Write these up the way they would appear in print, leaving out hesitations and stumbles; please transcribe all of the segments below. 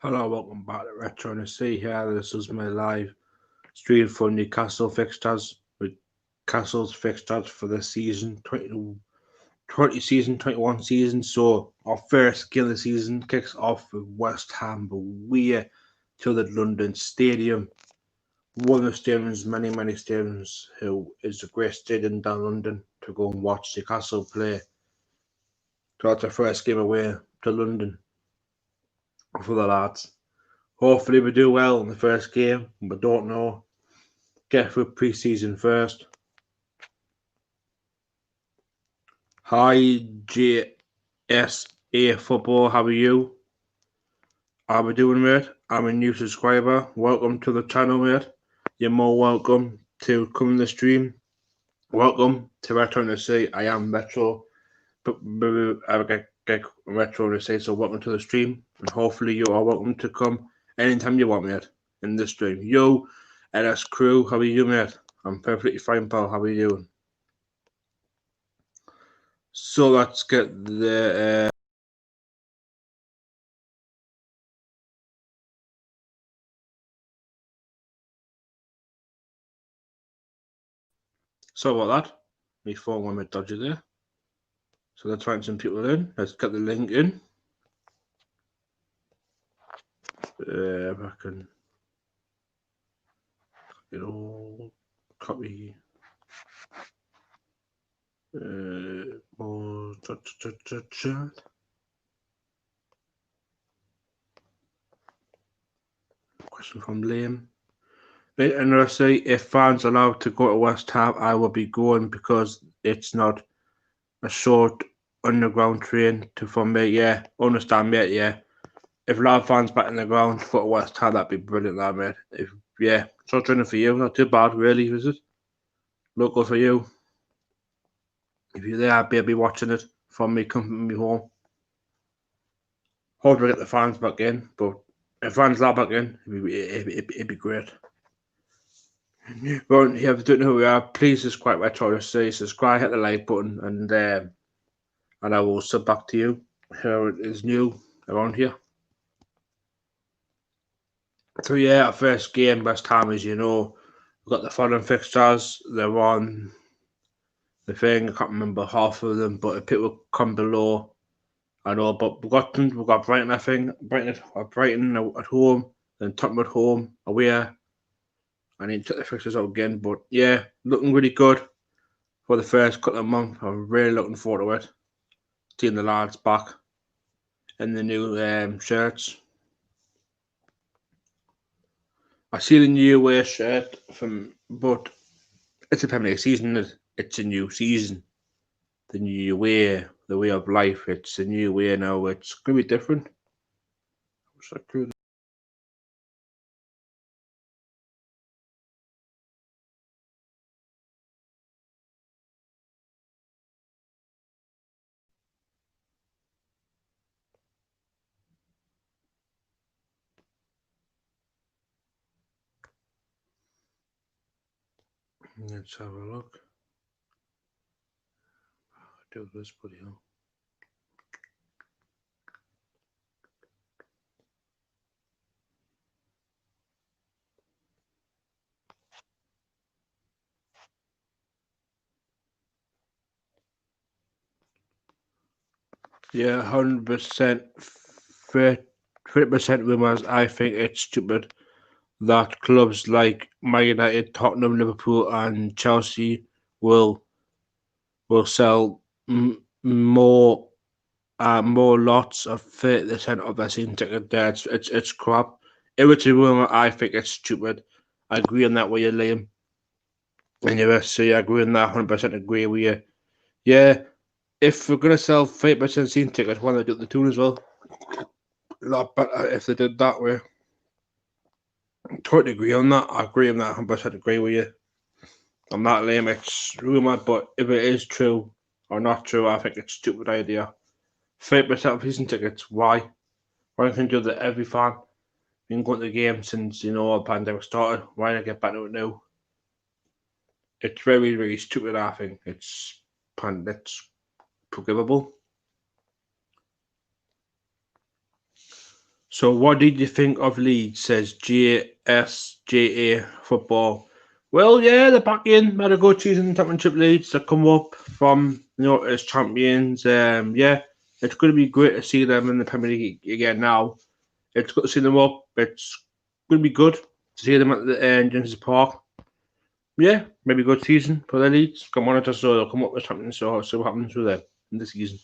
Hello, welcome back to Retro Nufc here. This is my live stream for Newcastle fixtures with Castle's fixtures for the season 2020 season, 21 season. So our first game of the season kicks off with West Ham away to the London Stadium. One of the stadiums, many stadiums, who is a great stadium down London to go and watch Newcastle play. So that's our first game away to London for the lads. Hopefully we do well in the first game, but don't know. Get through pre-season first. Hi JSA Football, how are you? How are we doing, mate? I'm a new subscriber. Welcome to the channel, mate. You're more welcome to come in the stream. Welcome to Retro Nufc. I am Retro. I get Retro Nufc, so welcome to the stream. And hopefully you are welcome to come anytime you want, mate, in the stream. Yo, LS Crew, how are you, mate? I'm perfectly fine, pal. How are you doing? So let's get the so about that. My phone went a bit dodgy there. So let's find some people in. Let's get the link in. If I can copy. More chat. Question from Liam. Right, and I say if fans allowed to go to West Ham, I will be going because it's not a short underground train to from me. Yeah, understand, mate. Yeah, if a lot of fans back in the ground for West Ham, that'd be brilliant, that mate. If short training for you, not too bad, really, is it? Local for you. If you're there, I'll be watching it from me coming me home. Hope we get the fans back in, but if fans are back in, it'd be great. Well, yeah, if you don't know who we are, please subscribe. I try to say subscribe, hit the like button, and I will sub back to you. Here it is new around here. So yeah, our first game, West Ham, as you know, we've got the following fixtures. They're on the thing. I can't remember half of them, but if people come below, I know. But we've got Brighton, I think. Brighton at home, then Tottenham at home, away. I need to check the fixtures out again, but yeah, looking really good for the first couple of months. I'm really looking forward to it. Seeing the lads back in the new shirts. I see the new away shirt but it's a Premier League season. It's a new season. The new way, the way of life. It's a new way now. It's going to be different. Let's have a look. Do this video. Yeah, 100%. 30% rumours. I think it's stupid that clubs like Man United, Tottenham, Liverpool, and Chelsea will sell more lots of 30% of their season ticket there. It's crap. If it's a rumour, I think it's stupid. I agree on that with you, Liam. And you I agree on that. 100% agree with you. Yeah, if we're gonna sell 30% season tickets, why not do the tune as well? A lot better if they did that way. Totally agree on that. I agree on that. 100% agree with you. I'm not lame. It's rumour, but if it is true or not true, I think it's a stupid idea. 30% of season tickets. Why? Why can't you do that every fan? Been going to the game since the pandemic started. Why not get back to it now? It's very stupid. I think it's forgivable. So, what did you think of Leeds? Says GSJA Football. Well, yeah, they're back in. Had a good season in Championship Leeds. They come up from as champions. Yeah, it's going to be great to see them in the Premier League again now. It's good to see them up. It's going to be good to see them at the Genesis Park. Yeah, maybe a good season for the Leeds. Come on, just so they'll come up as champions. So see what happens with them in the season.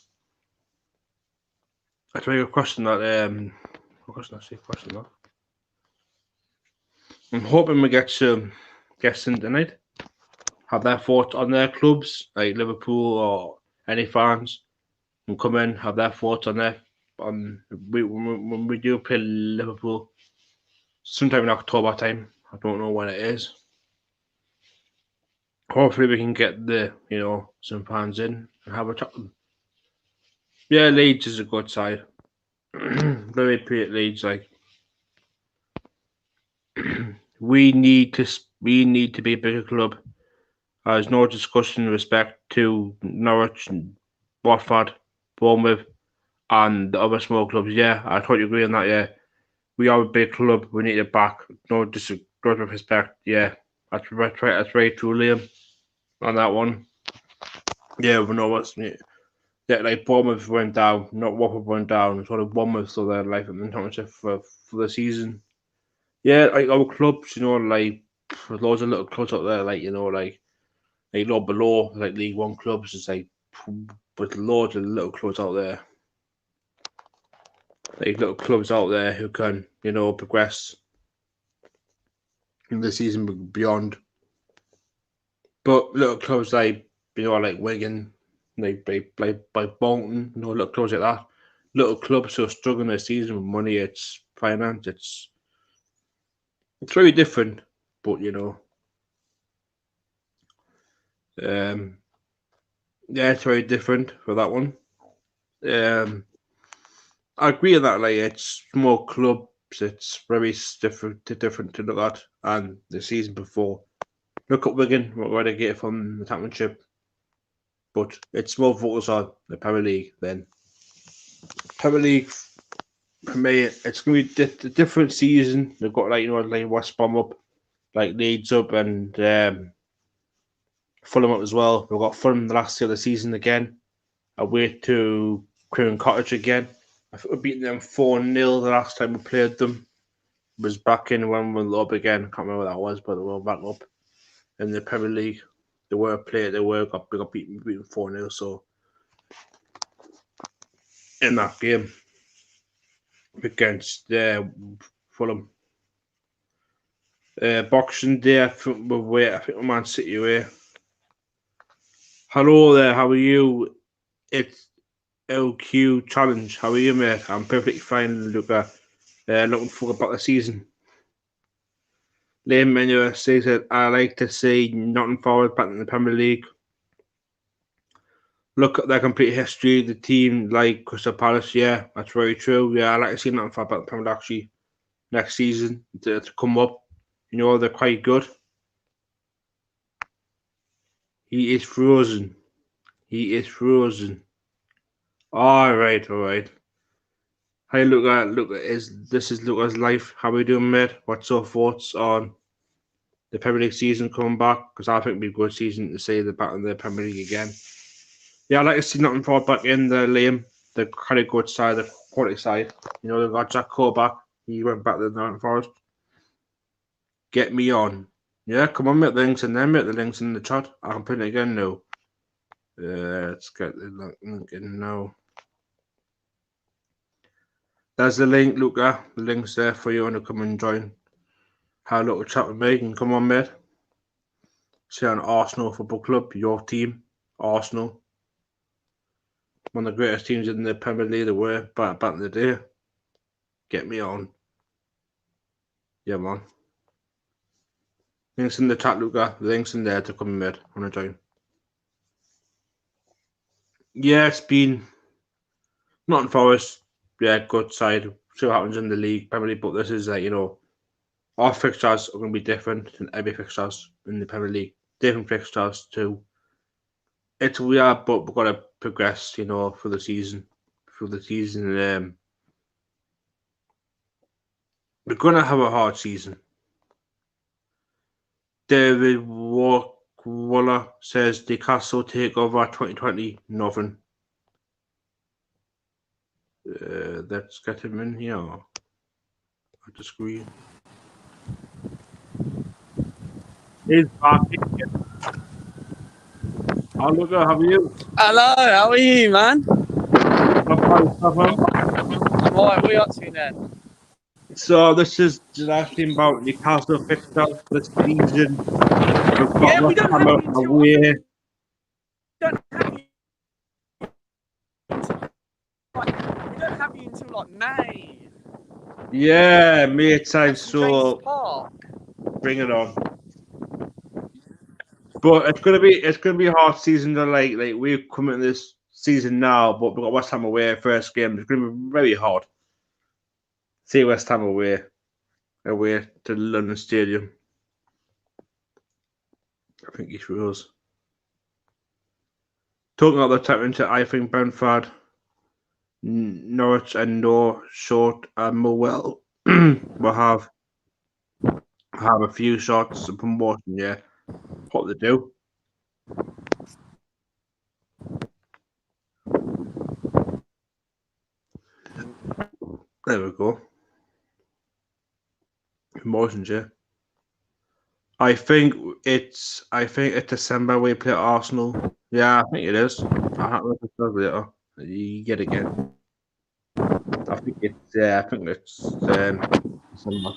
That's a very good question. What question I say? Question that. I'm hoping we get some guests in tonight. Have their thoughts on their clubs, like Liverpool or any fans, and come in have their thoughts on when we do play Liverpool, sometime in October time. I don't know when it is. Hopefully we can get some fans in and have a chat with them. Yeah, Leeds is a good side. Very great Leeds. Like we need to be a bigger club. There's no discussion in respect to Norwich and Watford, Bournemouth, and the other small clubs. Yeah, I totally agree on that. Yeah, we are a big club. We need it back. No disrespect. Yeah, that's right. That's right, true, Liam, on that one. Yeah, we know what's. Yeah, like Bournemouth went down, not Watford went down. Sort of Bournemouth still there, like in the championship for the season. Yeah, like our clubs, like there's loads of little clubs out there, like below, like League One clubs. It's like with loads of little clubs out there, like little clubs out there who can, progress in the season beyond. But little clubs like like Wigan, by Bolton, little clubs like that. Little clubs who are struggling this season with money, it's finance, it's very different. But yeah, it's very different for that one. I agree on that. Like it's small clubs, it's very different to look at. And the season before, look at Wigan, what relegated from the championship, but it's more focus on the Premier League then. Premier League for me, it's gonna be a different season. They've got like West Brom up, like Leeds up, and Fulham up as well. We've got Fulham the last year of the season again, away to Craven Cottage again. I think we beat them 4-0 the last time we played them. It was back in when we were up again. I can't remember what that was, but they were back up in the Premier League. They got beaten 4-0. So in that game against Fulham. Boxing Day, I think we're Man City away. Hello there, how are you? It's LQ Challenge. How are you, mate? I'm perfectly fine, Luca. Looking forward about the season. Liam Manuel says that I like to see Nottingham Forest back in the Premier League. Look at their complete history. The team like Crystal Palace, yeah, that's very true. Yeah, I like to see Nottingham Forest back in the Premier League actually next season to come up. They're quite good. He is frozen. He is frozen. All right. Hey, this is Luca's life. How are we doing, mate? What's your thoughts on the Premier League season coming back? Because I think it'd be a good season to see the back in the Premier League again. Yeah, I like to see Nottingham Forest back in the Liam, the kind of good side, the quality side. They've got Jack Cole back. He went back to the Nottingham Forest. Get me on. Yeah, come on, mate. The links in there, mate. The links in the chat. I can put it again now. Let's get the link in now. There's the link, Luca. The link's there for you to come and join. Have a little chat with me and come on, mate. Say on Arsenal Football Club, your team, Arsenal. One of the greatest teams in the Premier League that were back in the day. Get me on. Yeah, man. Links in the chat, Luca. The link's in there to come in, mate. Want to join? Yeah, it's been Nottingham Forest. Yeah, good side. See what happens in the league, Premier League. But this is our fixtures are going to be different than every fixtures in the Premier League. Different fixtures too. We are, but we've got to progress, for the season. We're going to have a hard season. David Waller says Newcastle take over 2020. Nothing. Let's get him in here. I disagree. He's back. Oh, look, how are you? Hello, how are you, man? I'm alright, what are you up to then? So this is just asking about Newcastle fixtures this season. We've got Yeah, we don't have you until away. we don't have you until like May. Yeah, May time. James So Park. bring it on. But it's gonna be a hard season to like we're coming to this season now, but we've got West Ham away first game. It's gonna be very hard. See West Ham away to London Stadium. I think he was. Talking about the championship, I think Brentford, Norwich, and Short and Millwell will have a few shots of promotion. Yeah, what they do. There we go. Promotions, yeah. I think it's December we play Arsenal. Yeah, I think it is. I have to look later. Yet again. I think it's December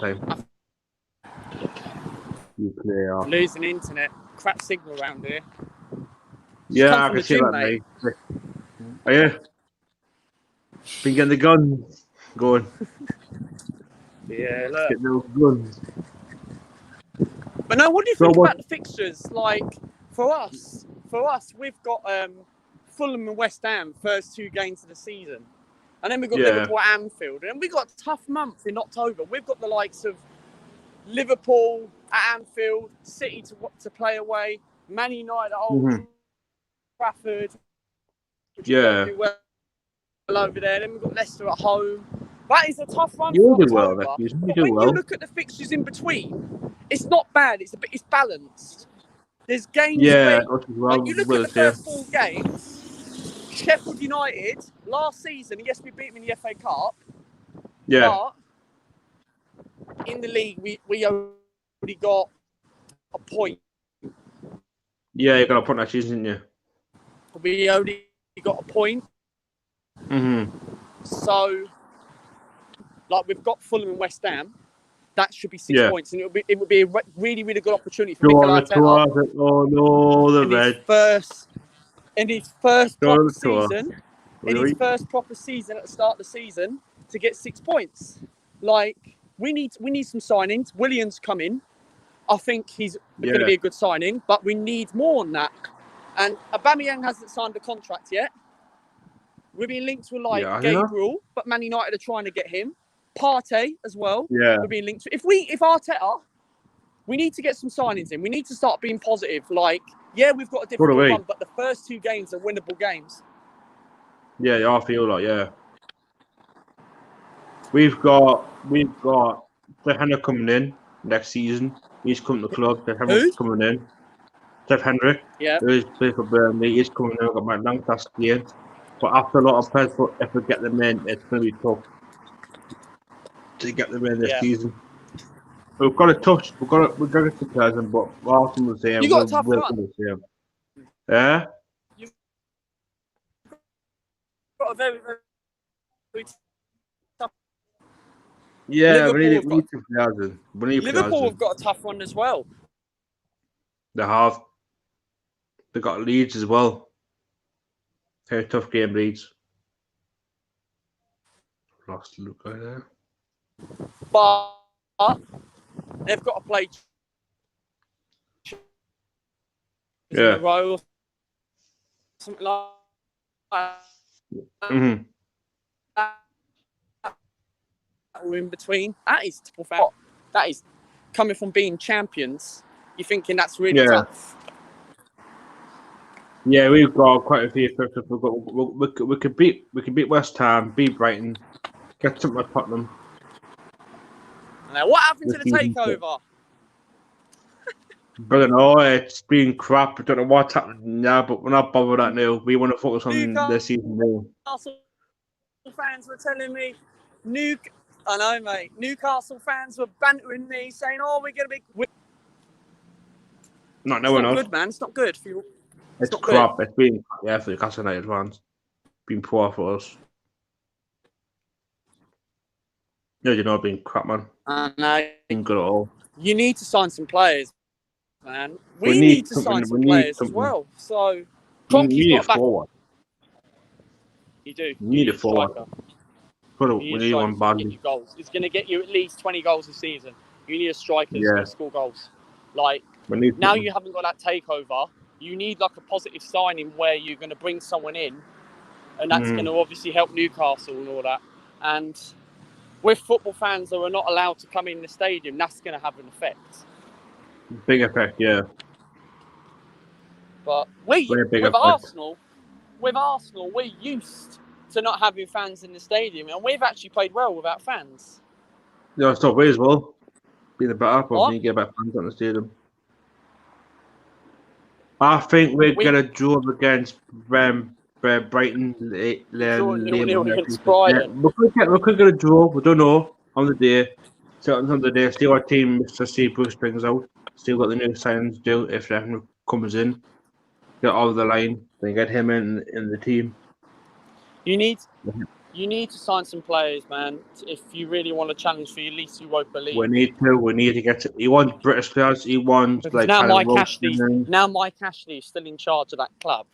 time. You play Losing internet. Crap signal around here. Yeah, I can see that, mate. Oh yeah. Been getting the guns going. Yeah, look. Get those guns. But no, what do you think about the fixtures? Like, for us, we've got Fulham and West Ham first 2 games of the season. And then we've got Liverpool at Anfield. And we've got a tough month in October. We've got the likes of Liverpool at Anfield, City to play away, Man United at Old Trafford. Yeah. Do well over there. Then we've got Leicester at home. That is a tough run You for do well, October. you But do when well. you look at the fixtures in between, it's not bad. It's balanced. There's games where like you look at the first 4 games. Sheffield United last season, yes, we beat them in the FA Cup. Yeah. But in the league, we already got a point. Yeah, you got a point that season, didn't you? We only got a point. So, like, we've got Fulham and West Ham. That should be 6 points, and it would be a really, really good opportunity for Mikel Arteta. Oh no, the red. In his first proper season, at the start of the season, to get 6 points. Like, we need some signings. Williams come in. I think he's going to be a good signing, but we need more than that. And Aubameyang hasn't signed a contract yet. We're being linked with Gabriel, but Man United are trying to get him. Partey as well. Yeah. We're being linked to. If Arteta, we need to get some signings in. We need to start being positive. Like, yeah, we've got a difficult run, but the first 2 games are winnable games. Yeah, I feel like, yeah. We've got Hendrick coming in next season. He's coming to the club. Hendrick's coming in. Jeff Hendrick. Yeah. Who's playing for Burnley. He's coming in. I've got my Lancaster game. But after a lot of pressure, if we get them in, it's going to be tough to get them in this season. We've got to touch. We've got to get the present, but Arsenal was saying you got a tough run. Yeah. You've got a very, very tough. Yeah, we need to play. Liverpool have got a tough run as well. They have. They got Leeds as well. Very tough game, Leeds. Lost look right there. But they've got to play in a row or something like that. Or in between. That is tough. That is coming from being champions. You're thinking that's really tough. Yeah, we've got quite a few fixtures. We could beat West Ham, beat Brighton, get something at Tottenham. Now, what happened to the season. takeover? I don't know, it's been crap. I don't know what's happening now, but we're not bothered that now. We want to focus on the season now. Newcastle fans were telling me, I know, mate. Newcastle fans were bantering me, saying, "Oh, we're going to be." Not It's knowing not us. good, man. It's not good for you. It's not crap. good. It's been for the Castle United fans. It's been poor for us. No, you know, it's been crap, man. I know. Been good at all. You need to sign some players, man. We need to sign some players as well. So, Kroenke's got back. Forward. You do. You need a forward. We need one to get you goals. It's going to get you at least 20 goals a season. You need a striker that's going to score goals. Like, now you haven't got that takeover. You need like a positive signing where you're going to bring someone in, and that's going to obviously help Newcastle and all that. And with football fans that are not allowed to come in the stadium, that's going to have an effect. Big effect, yeah. But with Arsenal, we're used to not having fans in the stadium, and we've actually played well without fans. Yeah, it's not way as well. Being a better, but when you get back fans on the stadium. I think we're gonna draw against Brighton. Against Brighton. We could get a draw. We don't know on the day. Certain on the day. See what team Mr. C. Bruce brings out. See what the new signings do if everyone comes in. Get over the line. Then get him in the team. You need to sign some players, man. If you really want to challenge for at least Europa League. We need to get. He wants British players. He wants now Mike Ashley is still in charge of that club.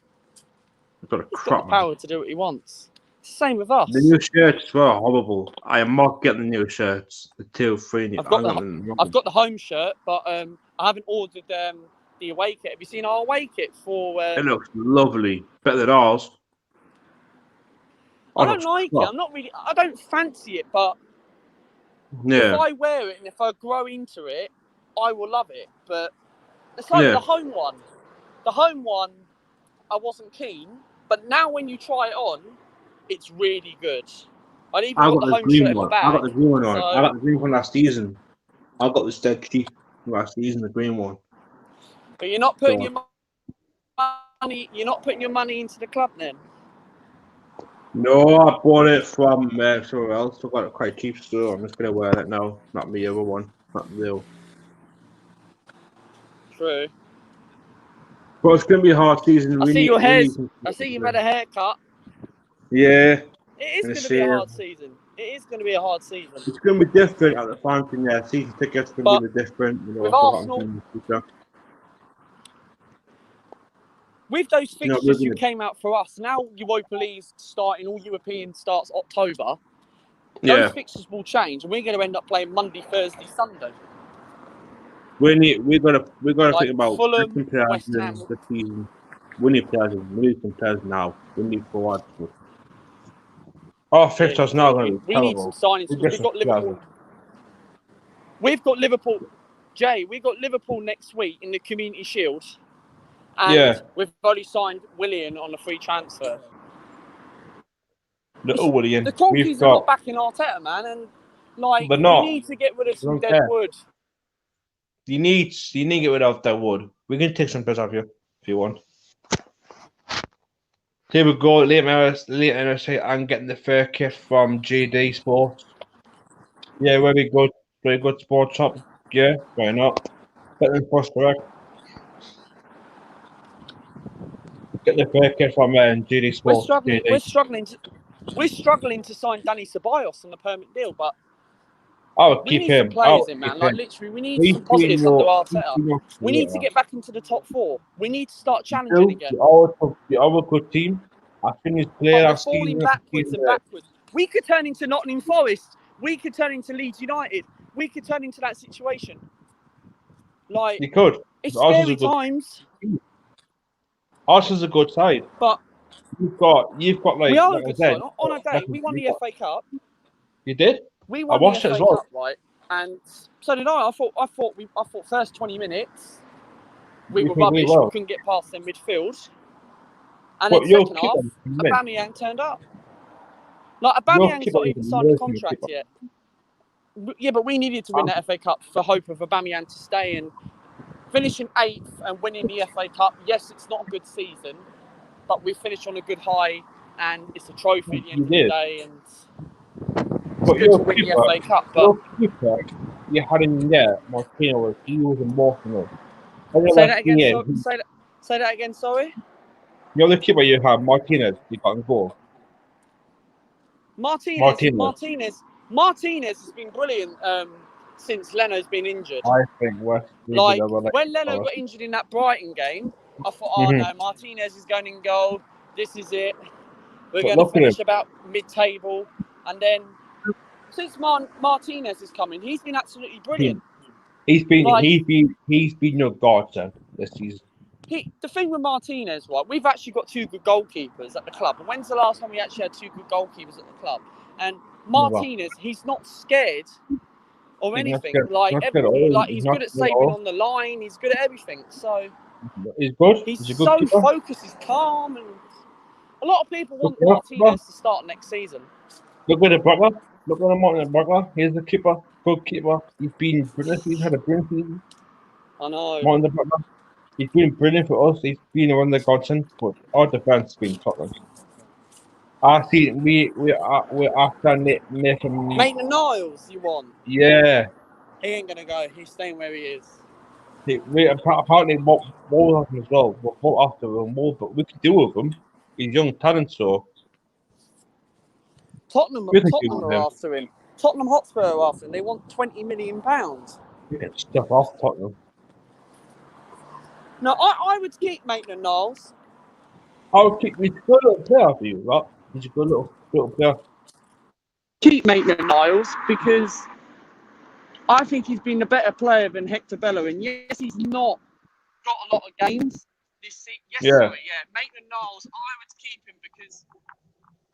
He's got the power to do what he wants. It's the same with us. The new shirts were horrible. I am not getting the new shirts. The 2-3. I've got the home shirt, but I haven't ordered the away kit. Have you seen our away kit for? It looks lovely. Better than ours. I don't like it. I don't fancy it, but if I wear it and if I grow into it, I will love it. But it's like the home one. The home one, I wasn't keen, but now when you try it on, it's really good. I got the home shirt in my bag. I got the green one on. I got the green one last season. I got the dead cheap last season, the green one. But you're not putting your money. You're not putting your money into the club then. No, I bought it from somewhere else. I got it quite cheap, so I'm just gonna wear it now. Not the other one. Not the. True. But it's gonna be a hard season. I see your hair. I see you've had a haircut. Yeah. It is going to be a hard season. It is going to be a hard season. It's going to be different at the fountain. Yeah, season tickets are going to be different. You know, with Arsenal, with those fixtures you came out for us, now Europa League's starting, all European starts October. Those fixtures will change, and we're going to end up playing Monday, Thursday, Sunday. We got to think about Fulham, West Ham. The season. We need players. We need some players now. We need forwards. Our fixtures now are going to be terrible. We need some signings. We've got Liverpool. We've got Liverpool. Jay, we've got Liverpool next week in the Community Shield. And we've already signed Willian on a free transfer. Willian. The Kroenkes are not backing Arteta, man. And we need to get rid of some dead wood. You need to get rid of that wood. We can take some bits off you if you want. Here we go, late NRC and getting the fair kit from GD Sports. Yeah, very good sports shop. Yeah, why not? Better than first correct. Get the fair kit from GD Sports. We're struggling to sign Danny Ceballos on a permanent deal, but keep need him. Some players in, man. Literally, we need some positives under Arteta. We need to get back into the top 4. We need to start challenging again. Our good team. I think he's played our falling backwards and backwards. We could turn into Nottingham Forest. We could turn into Leeds United. We could turn into that situation. You could. It's scary times. Arsenal's a good side. But you've got we are a good side. On a day, we won the FA Cup. You did? We won the FA Cup, right? And so did I. I thought first 20 minutes we were rubbish. We couldn't get past their midfield. And then second half, Aubameyang turned up. Aubameyang's not even signed a contract yet. Yeah, but we needed to win the FA Cup for hope of Aubameyang to stay, and finishing 8th and winning the FA Cup. Yes, it's not a good season, but we finished on a good high, and it's a trophy at the end of the day, and it's good to win the FA Cup. But your keeper, you had him there. Martino he was emotional. Say that again. Say that again. Sorry. The other keeper you have, Martinez, he got in goal. Martinez has been brilliant since Leno's been injured. I think West. Like when Leno got injured in that Brighton game, I thought, oh no, Martinez is going in goal. This is it. We're going to finish about mid-table, and then since Martinez is coming, he's been absolutely brilliant. He's been your godsend this season. The thing with Martinez, right? We've actually got 2 good goalkeepers at the club. And when's the last time we actually had 2 good goalkeepers at the club? And Martinez, he's not scared or anything. He's good at saving on the line. He's good at everything. So he's good. He's so focused. He's calm, and a lot of people want Martinez to start next season. Look at the Butler. Look at the Martin Butler. Here's the keeper. Good keeper. He's been brilliant. He's had a brilliant season. I know. Martin the Butler. He's been brilliant for us. He's been around the godsend, but our defense has been Tottenham. I see. We're after Nathan. Maitland-Niles, you want? Yeah. He ain't gonna go. He's staying where he is. Apparently, more of him as well. But more after him, but we could deal with him. He's young talent, so. Tottenham are after him. Tottenham Hotspur are after him. They want £20 million. Get stuff off Tottenham. No, I would keep Maitland-Niles. I would keep. He's a good little player for you, right? He's a good little player. Keep Maitland-Niles because I think he's been a better player than Hector Bellerin. Yes, he's not got a lot of games this season. Maitland-Niles, I would keep him because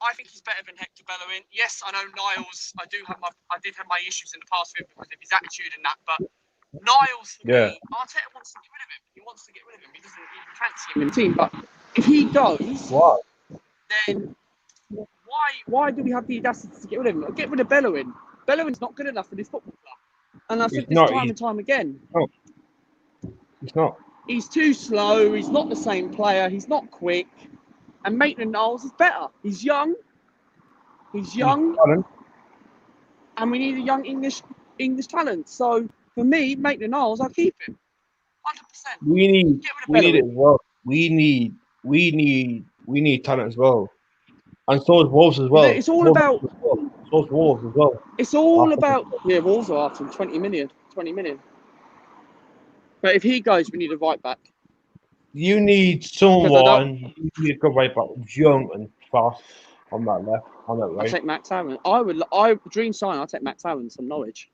I think he's better than Hector Bellerin. Yes, I know Niles. I did have my issues in the past with him because of his attitude and that, but Niles, for me, Arteta wants to get rid of him. He wants to get rid of him. He doesn't even fancy him in the team. But if he goes, then why do we have the audacity to get rid of him? Get rid of Bellerin. Bellerin's not good enough for this football club. And I said this time and time again. No, he's not. He's too slow. He's not the same player. He's not quick. And Maitland-Niles is better. He's young. And we need a young English talent. So for me, Maitland-Niles, I'll keep him. 100%. We need it as well. We need talent as well. And so is Wolves as well. It's all about. So is Wolves as well. It's all about. Yeah, Wolves are after him. 20 million. But if he goes, we need a right back. You need someone. You need a good right back, young and fast on that left, on that right. I take Max Aaron. Dream sign. I'll take Max Aaron from Norwich.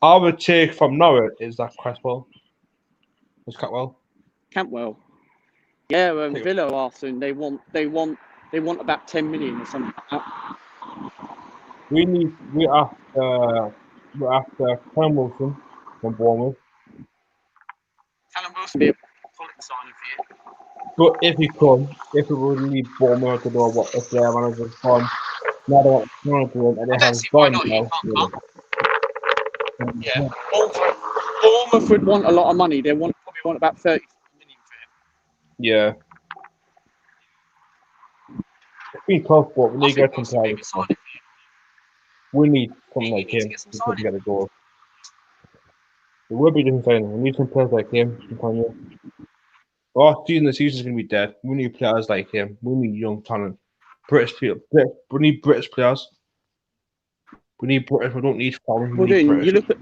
I would take from Norwich is that Cresswell. Is Campbell. Yeah, Villa are after him. They want about 10 million or something like that. We're after Callum Wilson from Bournemouth. Callum Wilson be a quality signing for you. But if we would need Bournemouth to do what if their manager's gone, now they want to do it and they have gone now. Yeah. Bournemouth would want a lot of money. They probably want about 30 million for him. Yeah. It's been tough, but we need to get some players. We need someone like him to get a goal. It will be different signing. We need some players like him. The season's going to be dead. We need players like him. We need young talent. British players. We need British players. We need British. We don't need foreign. Well, then, you look at.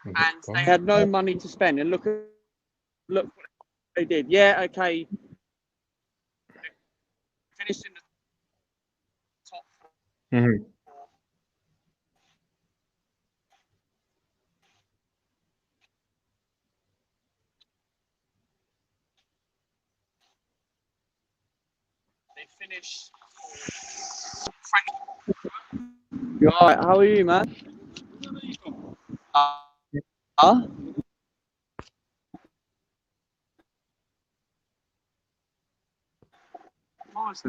And they had no money to spend. And look what they did. Yeah, okay. Finished in the top four. Mm-hmm. They finished. You alright? How are you, man? Well, it's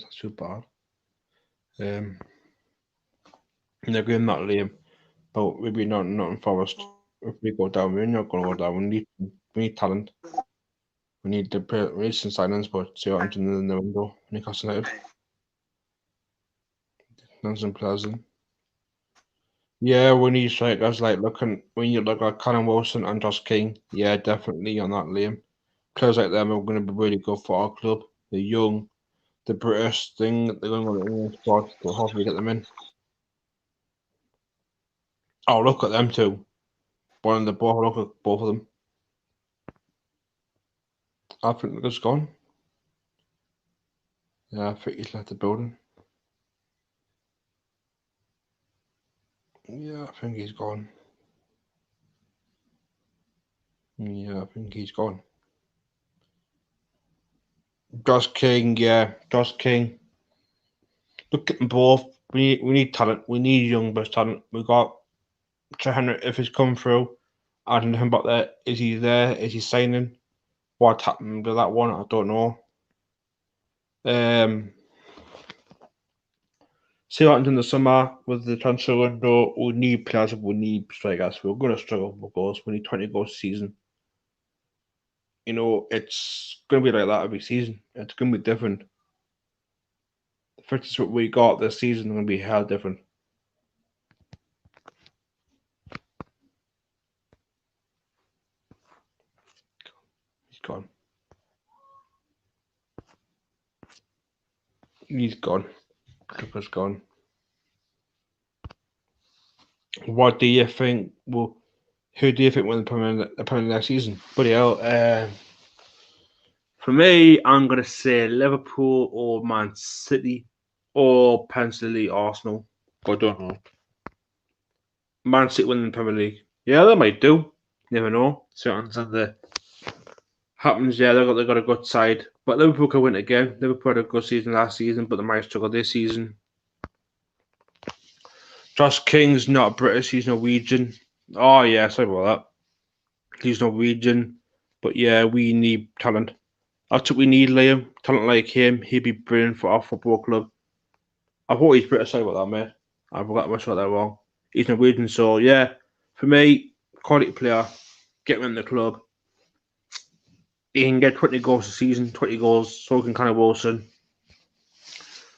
not too bad. They're going that Liam, but maybe not in Forest. If we go down, we're not going to go down. We need talent. We need some signings, but see what happens in the window. Newcastle United. Some players in. Yeah, we need strikers like when you look at Callum Wilson and Josh King. Yeah, definitely on that Liam. Players like them are going to be really good for our club. They're young. The British thing, they're going to go to the English squad, so hopefully get them in. Oh, look at them two. One in the ball, look at both of them. I think Lucas gone. Yeah, I think he's left the building. Yeah, I think he's gone. Yeah, I think he's gone. Josh King, yeah, Josh King. Look at them both. We need talent. We need young best talent. We got Henry if he's come through. I don't know about that. Is he there? Is he signing? What happened to that one? I don't know. See what happens in the summer with the transfer window. We need players. We need strikers. We're going to struggle for goals. We need 20 goals a season. You know, it's going to be like that every season. It's going to be different. The fixtures what we got this season are going to be hell different. He's gone. He's gone. Cooper's gone. What do you think? Well, who do you think will win the Premier next season? Bloody hell. For me, I'm going to say Liverpool or Man City or potentially Arsenal. I don't know. Man City win the Premier League. Yeah, they might do. Never know. See what happens. Yeah, they got a good side. But Liverpool can win again. Liverpool had a good season last season, but they might struggle this season. Josh King's not British, he's Norwegian. Oh yeah, sorry about that. He's Norwegian. But yeah, we need talent. That's what we need, Liam. Talent like him, he'd be brilliant for our football club. I thought he's British, sorry about that, mate. I forgot much about that wrong. He's Norwegian, so yeah. For me, quality player, get him in the club. He can get 20 goals a season, 20 goals, so can Callum Wilson.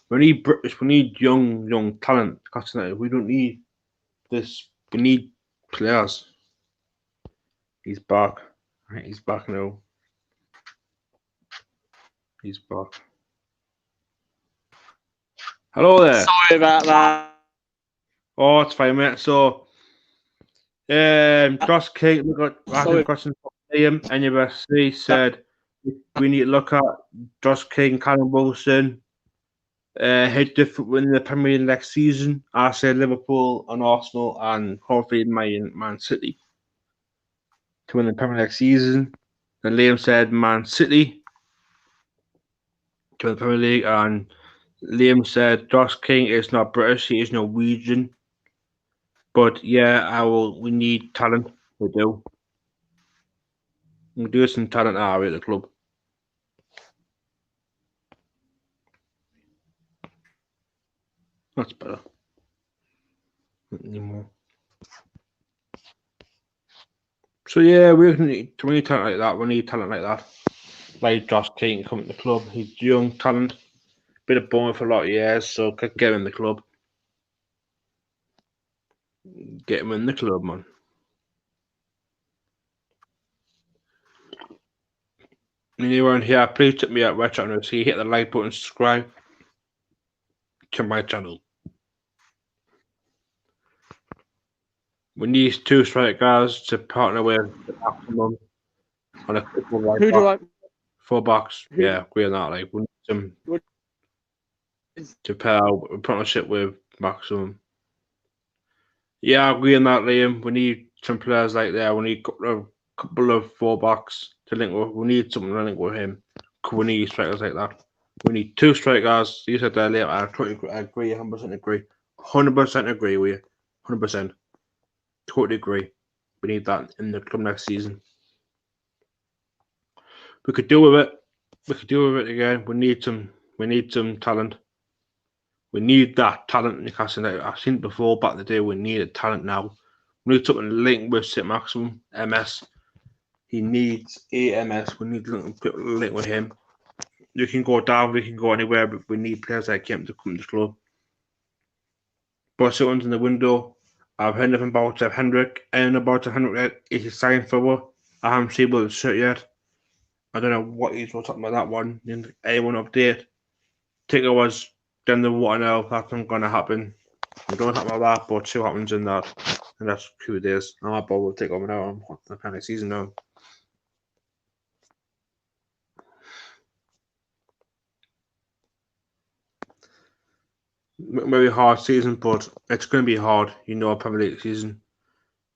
We need British, we need young talent. We don't need this. We need players. He's back. He's back now. He's back. Hello there. Sorry about that. Oh, it's fine, mate. So, Josh King, we got asking questions from Liam. NUSC said we need to look at Josh King, Callum Wilson. How different win the Premier League next season? I said Liverpool and Arsenal and hopefully Man City to win the Premier League season. And Liam said Man City to win the Premier League, and Liam said Josh King is not British; he is Norwegian. But yeah, we need talent. We do. We do some talent at the club. That's better. Not anymore. So yeah, we need talent like that. We need talent like that. Like Josh King to come to the club. He's young talent. Been a bowler for a lot of years, so could get him in the club. Get him in the club, man. Anyone here, please tip me at Red Channel. See, hit the like button, subscribe to my channel. We need 2 strikers to partner with the maximum on a couple right Who do I? 4 bucks. Yeah, agree on that. Like we need some to pair a partnership with maximum. Yeah, I agree on that, Liam. We need some players like that. We need a couple of 4 bucks to link with. We need something to link with him. We need strikers like that. We need 2 strikers. You said that, Liam. I totally agree. 100% agree. 100% agree with you. 100%. Totally agree. We need that in the club next season. We could do with it. We could do with it again. We need some talent. We need that talent in Newcastle. I've seen it before back in the day. We need a talent now. We need something linked with St. Maximum, MS. He needs AMS. We need something linked with him. You can go down, we can go anywhere, but we need players like him to come to the club. But someone's in the window. I've heard nothing about Hendrick. And about Hendrick, is he signed for? I haven't seen the shirt yet. I don't know what he's talking about that one. Anyone update? I think it was then the what I know that's not going to happen. We don't talk about that, but see what happens in that. And that's 2 days. I'm not bothered to take over now on the kind of season now. Very hard season, but it's going to be hard. You know, a Premier League season.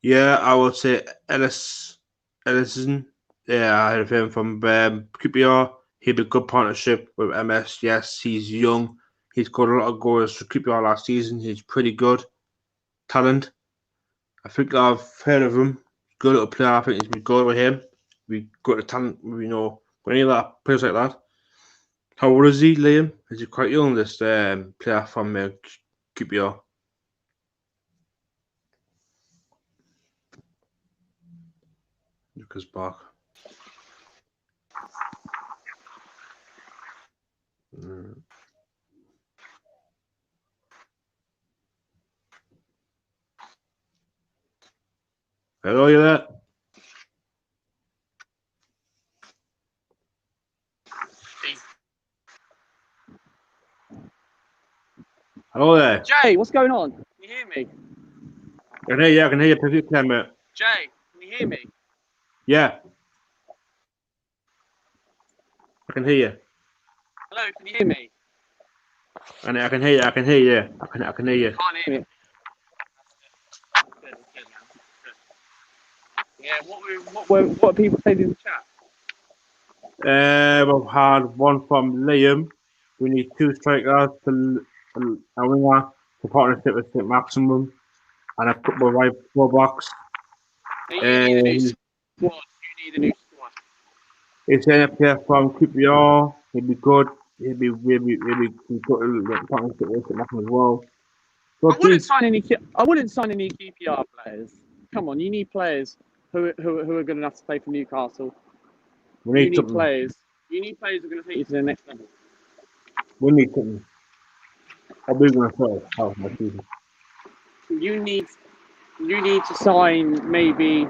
Yeah, I would say Ellison. Yeah, I heard of him from QPR. He'd be a good partnership with MS. Yes, he's young. He's got a lot of goals for QPR last season. He's pretty good. Talent. I think I've heard of him. Good little player. I think he's been good with him. We got the talent. You know, any of that players like that. How old is he, Liam? Is he quite young, this player from QPR? Lucas back. Hello, you there? Hello there. Jay, what's going on? Can you hear me? I can hear you. I can hear you perfectly, mate. Jay, can you hear me? Yeah. I can hear you. Hello, can you hear me? I can hear you. I can hear you. I can hear you. Can't hear me. Good, man. Yeah, what are people saying in the chat? We've had one from Liam. We need 2 strikers to a winger to partnership with St. Maximum and a couple of right fullbacks. You need a new squad. You need a new squad. It's a player from QPR. He'd be good. He'd be good partnership with St. Maximum as well. So I wouldn't sign any QPR players. Come on, you need players who are good enough to play for Newcastle. We need something. Players. You need players who are going to take you to the next level. We need something. I'll be going to say how my season. You need to sign maybe.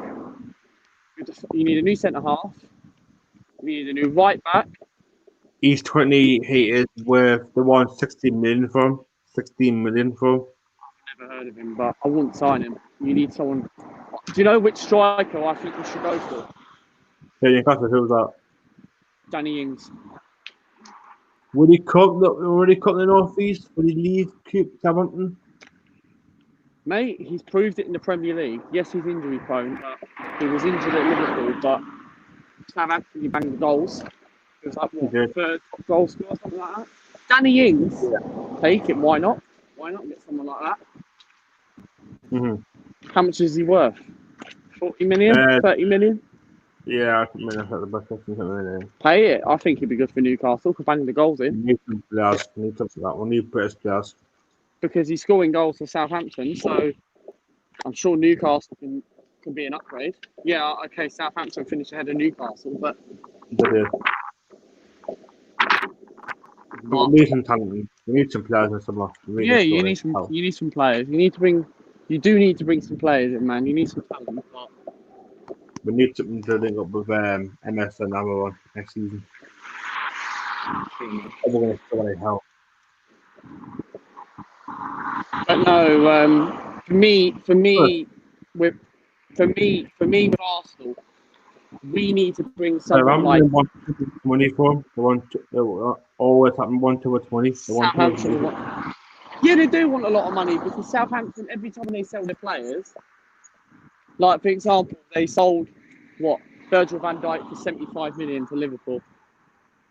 You need a new centre half. You need a new right back. He's 20. He is worth the 16 million from. 16 million from. I've never heard of him, but I wouldn't sign him. You need someone. Do you know which striker I think we should go for? Who was that? Danny Ings. Would he come the North East? Would he leave Southampton? Mate, he's proved it in the Premier League. Yes, he's injury prone, but he was injured at Liverpool, but Southampton, he banged the goals. It was like, what, 3rd top goal scorer, something like that? Danny Ings, take it, why not? Why not get someone like that? Mm-hmm. How much is he worth? 40 million? 30 million? Yeah, I think that's the best question. Pay it. I think he'd be good for Newcastle. Could bang the goals in. We need some players. We need something like that. We need British players. Because he's scoring goals for Southampton, so I'm sure Newcastle can be an upgrade. Yeah, okay, Southampton finished ahead of Newcastle, but we need some talent. We need some players and some. You need some players. You do need to bring some players in, man. You need some talent. But we need something to link up with MS and Amazon next season. Everyone's going to help. But no, for me, with Arsenal, we need to bring someone like. Money for them. They want always having 1 to 20. Yeah, they do want a lot of money because Southampton, every time they sell their players, like for example, they sold Virgil van Dijk for 75 million to Liverpool.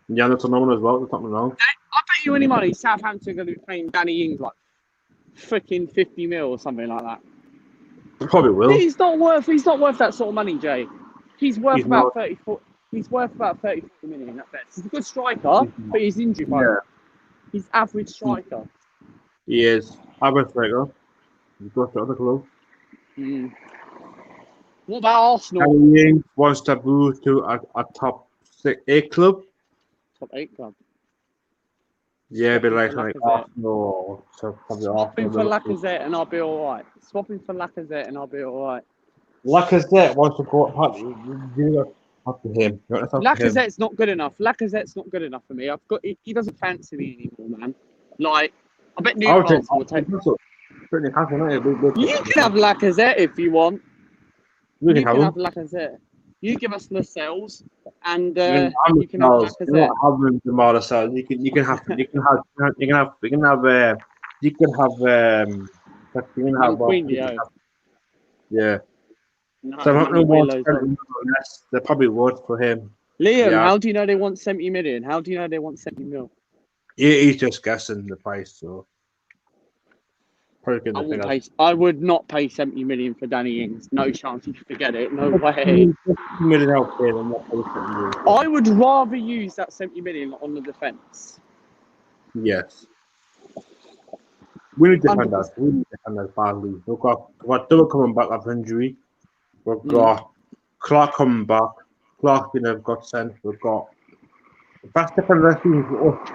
Yeah, that's a number as well. That's not wrong. I bet you any money Southampton are going to be paying Danny Ings like freaking 50 mil or something like that. Probably will. He's not worth that sort of money, Jay. He's worth about 34. He's worth about 34 million at best. He's a good striker, but he's injury prone. Yeah. He's average striker. He is. Average striker. He's got to other club. What about Arsenal? Danny Ings wants to move to a top 8 club. Top 8 club. Yeah, Swapping but for like Lacazette. Arsenal. So probably Swapping for Arsenal. Lacazette and I'll be alright. Swapping for Lacazette and I'll be alright. Lacazette wants to go up to him. Lacazette's not good enough. Lacazette's not good enough for me. He doesn't fancy me anymore, man. Like, I bet Newcastle will take. You can have Lacazette if you want. You can have Lacazette. You give us Lascelles, and you can have Lacazette. You can have. Yeah. They probably would for him. Liam, how do you know they want 70 million? How do you know they want 70 mil? He's just guessing the price, so. I would not pay 70 million for Danny Ings. No chance. You can forget it. No way. I would rather use that 70 million on the defence. Yes. We need defenders. We need defenders badly. We've got Double coming back after injury. We've got Clark coming back. Clark's been a godsend. We've got the best defender for us.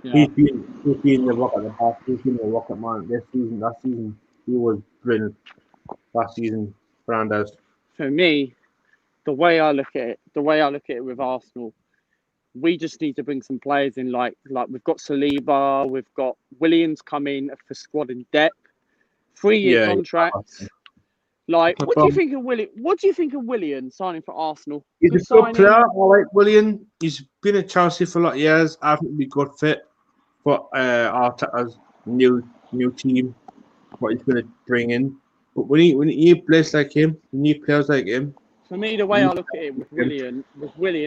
He's been the rock at the back. He's been the rocket man this season. That season, he was brilliant. Last season, Fernandez. For me, the way I look at it with Arsenal, we just need to bring some players in. Like we've got Saliba, we've got Williams coming for squad and depth, 3-year contracts. Like, what do you think of William? What do you think of William signing for Arsenal? He's a good player. I like William. He's been at Chelsea for a lot of years. I think he'd be a good fit for Arteta's new team. What he's going to bring in, but we need players like him. We need players like him. For me, the way I look at it with William,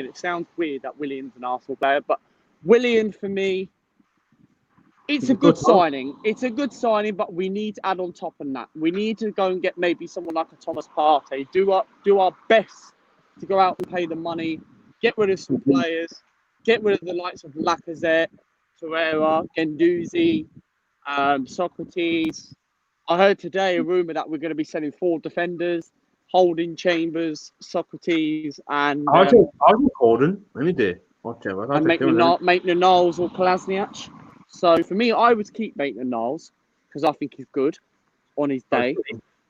it sounds weird that William's an Arsenal player, but William for me, it's a good signing. It's a good signing, but we need to add on top of that. We need to go and get maybe someone like a Thomas Partey. Do our best to go out and pay the money, get rid of some players, get rid of the likes of Lacazette, Torreira, Guendouzi, Socrates. I heard today a rumour that we're going to be selling 4 defenders, Holding, Chambers, Socrates, and I'll take Gordon. Let me do. And Maitland-Niles or Kolasinac. So for me, I would keep Maitland-Niles because I think he's good on his day.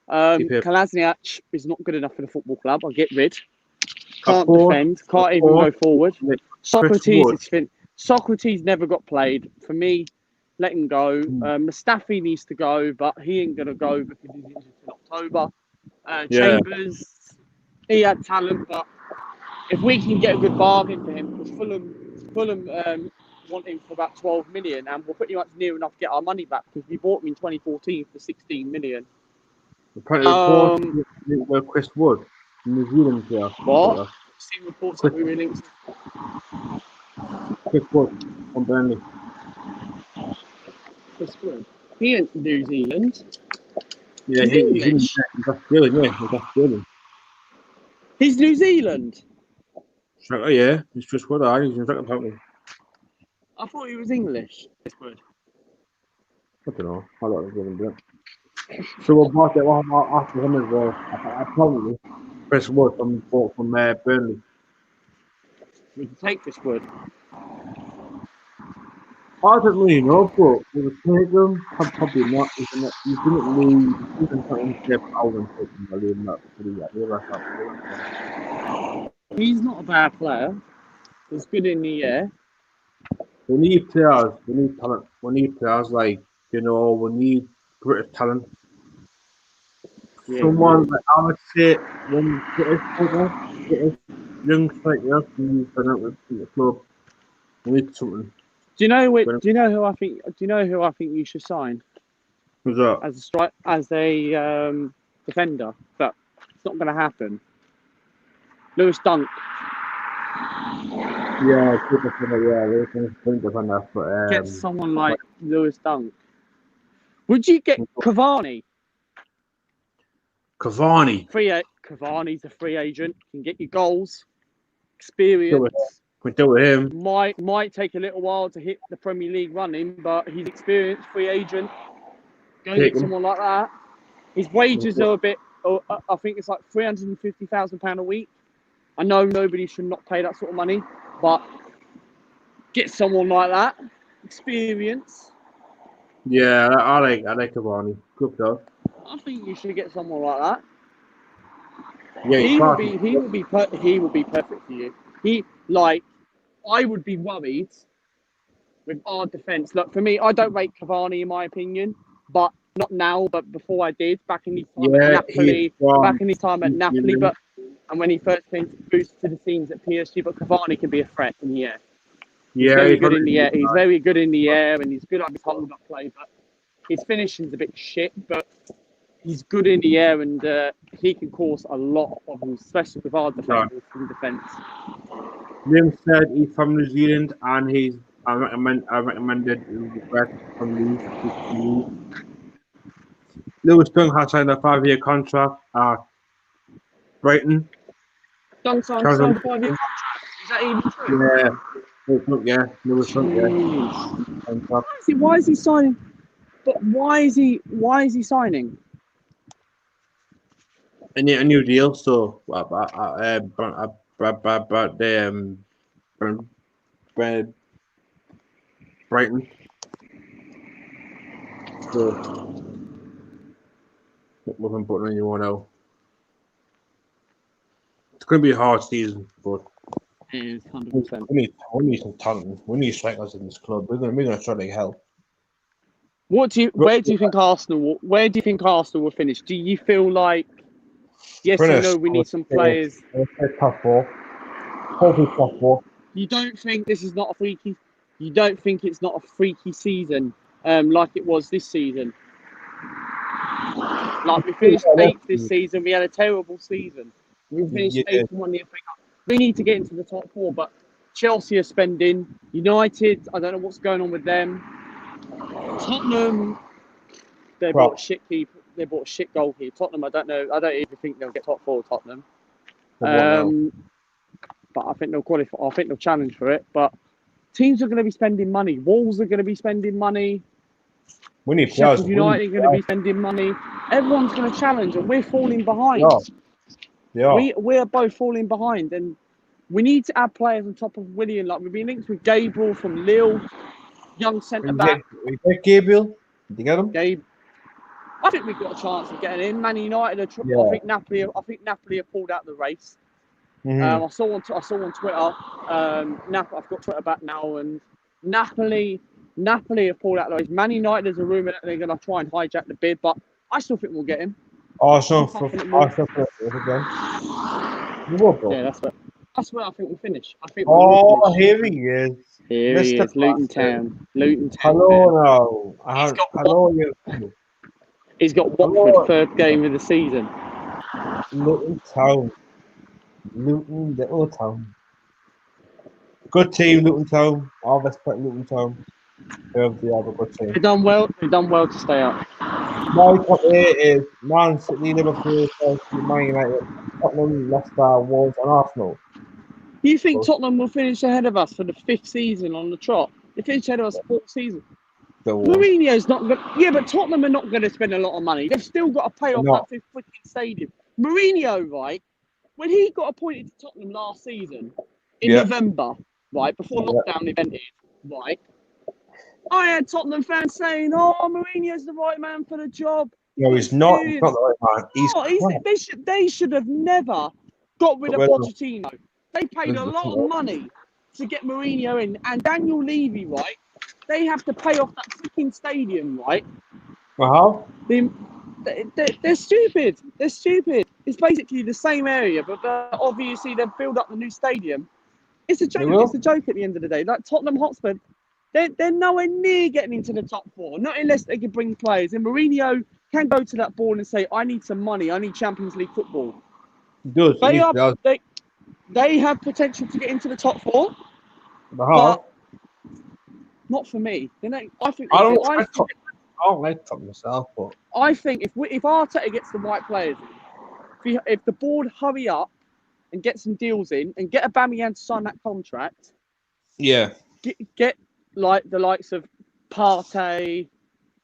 Kolasinac is not good enough for the football club. I'll get rid. Can't defend. Can't even go forward. Socrates never got played. For me, let him go. Mustafi needs to go, but he ain't going to go because he's injured in October. Chambers, he had talent, but if we can get a good bargain for him, because Fulham want him for about 12 million, and we're pretty much near enough to get our money back because we bought him in 2014 for 16 million. Where Chris Wood, New Zealand player. What? I've seen reports that we were linked. Chris Wood from Burnley. Chris Wood. He ain't New Zealand. Yeah, he's Australian. He's New Zealand. Oh yeah, he's Chris Wood. He's in fact apparently. I thought he was English. Chris Wood. I don't know. I don't know. So we'll mark it after him as well. I probably Chris Wood from Burnley. We can take Chris Wood. I don't really know, but we would take them. Probably not. You didn't leave. You didn't put him to He's not a bad player. He's good in the air. We need players. We need talent. We need players like, we need British talent. Yeah, someone like I would say when British young strikers can out with the club. We need something. Do you know who I think you should sign? Who's that? As a defender, but it's not going to happen. Lewis Dunk. Yeah, we can think of enough, but Get someone like Lewis Dunk. Would you get Cavani? Cavani. Cavani's a free agent. Can get you goals, experience. We do it him. Might take a little while to hit the Premier League running, but he's experienced, free agent. Go get someone like that. His wages are a bit. I think it's like £350,000 a week. I know nobody should not pay that sort of money, but get someone like that, experience. Yeah, I like Cavani. Good though. I think you should get someone like that. Yeah, he will be perfect for you. I would be worried with our defence. Look, for me, I don't rate Cavani in my opinion, but not now, but before I did, back in his time at Napoli, and when he first came to boost to the scenes at PSG, but Cavani can be a threat in the air. He's very good in the air. He's very good in the air, and he's good at his hold-up play, but his finishing's a bit shit, but he's good in the air, and he can cause a lot of problems, especially with our defenders in defence. Liam said he's from New Zealand, and I recommended request from League. Lewis Dunk has signed a 5-year contract at Brighton. Dunk signed a 5-year contract. Is that even true? Yeah. Lewis Dunk, yeah. Why is he signing? But why is he signing? A new deal, so Brighton. So wasn't putting anyone out. It's going to be a hard season, but it is 100%. We need some talent. We need strikers in this club. We're going to try to help. Where do you think Arsenal will finish? Do you feel like yes or no? We need some players. Top four. Hopefully top four. You don't think this is not a freaky? You don't think it's not a freaky season, like it was this season? Like we finished 8th this season. We had a terrible season. We finished 8th and won the FA Cup. We need to get into the top 4, but Chelsea are spending. United, I don't know what's going on with them. Tottenham, they bought shit keeper. They bought a shit goalkeeper. Tottenham, I don't know. I don't even think they'll get top 4. Tottenham, but I think they'll qualify. I think they'll challenge for it. But teams are going to be spending money. Wolves are going to be spending money. We need Sheffield United are going to be spending money. Everyone's going to challenge, and we're falling behind. We're both falling behind, and we need to add players on top of Willian. Like we've been linked with Gabriel from Lille, young centre back. We get Gabriel. Did you get him? I think we've got a chance of getting in. Man United, I think Napoli have pulled out the race. I saw on Twitter. I've got Twitter back now, and Napoli have pulled out the race. Man United, there's a rumour that they're going to try and hijack the bid, but I still think we'll get him. Arsenal again. Yeah, that's where I think we'll finish. Here he is. Here he is, Luton Town. Hello now. He's got Watford, third game of the season. Luton Town. Little Town. Good team, Luton Town. I respect Luton Town. They have a good team. They've done well to stay up. My top 8 is Man City, Liverpool, Chelsea, Man United, Tottenham, Leicester, Wolves, and Arsenal. You think Tottenham will finish ahead of us for the 5th season on the trot? They finished ahead of us 4th season. Mourinho's not good. Yeah, but Tottenham are not going to spend a lot of money. They've still got to pay off that 5th freaking stadium. Mourinho, right, when he got appointed to Tottenham last season in November, right, before lockdown ended, right, I had Tottenham fans saying, "Oh, Mourinho's the right man for the job." No, he's not. He's not the right man. They should have never got rid of Pochettino. They paid a lot of money to get Mourinho in, and Daniel Levy, right? They have to pay off that freaking stadium, right? How? They're stupid. They're stupid. It's basically the same area, but obviously they've built up the new stadium. It's a joke. It's a joke at the end of the day. Like Tottenham Hotspur, they're nowhere near getting into the top 4, not unless they can bring players. And Mourinho can go to that board and say, "I need some money. I need Champions League football." He does. They have potential to get into the top 4. But not for me. I think I don't like Tottenham myself, but I think if Arteta gets the right players in, if the board hurry up and get some deals in and get Aubameyang to sign that contract, get like the likes of Partey,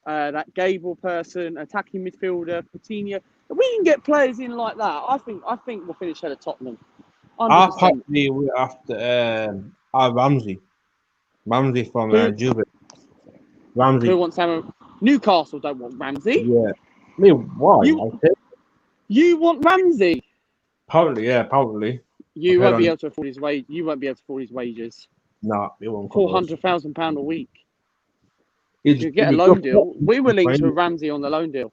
that Gable person, attacking midfielder, Coutinho. If we can get players in like that, I think we'll finish ahead of Tottenham. 100%. I probably would after Ramsey. Ramsey from Juve. Ramsey. Who wants Newcastle don't want Ramsey. Yeah. I mean, why? You want Ramsey? Probably, yeah, probably. You won't be able to afford his wage. You won't be able to afford his wages. No, it won't. £400,000 a week. You get a loan deal. We were linked to Ramsey on the loan deal.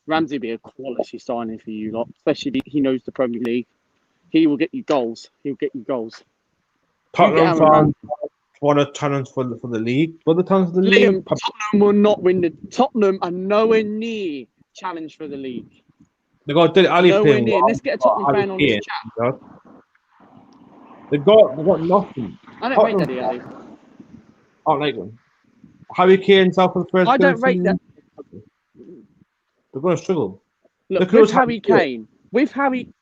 Ramsey be a quality signing for you lot, especially he knows the Premier League. He will get you goals. He'll get you goals. Tottenham fans want a talent for the league. What the talent for the league? Tottenham will not win Tottenham are nowhere near challenge for the league. They got Ali nowhere near. Let's get a Tottenham fan on this chat. They got nothing. I don't rate that, Ali. I don't like them. Harry Kane out for the first. I don't rate that. They're going to struggle. Look, with Harry Kane, with Harry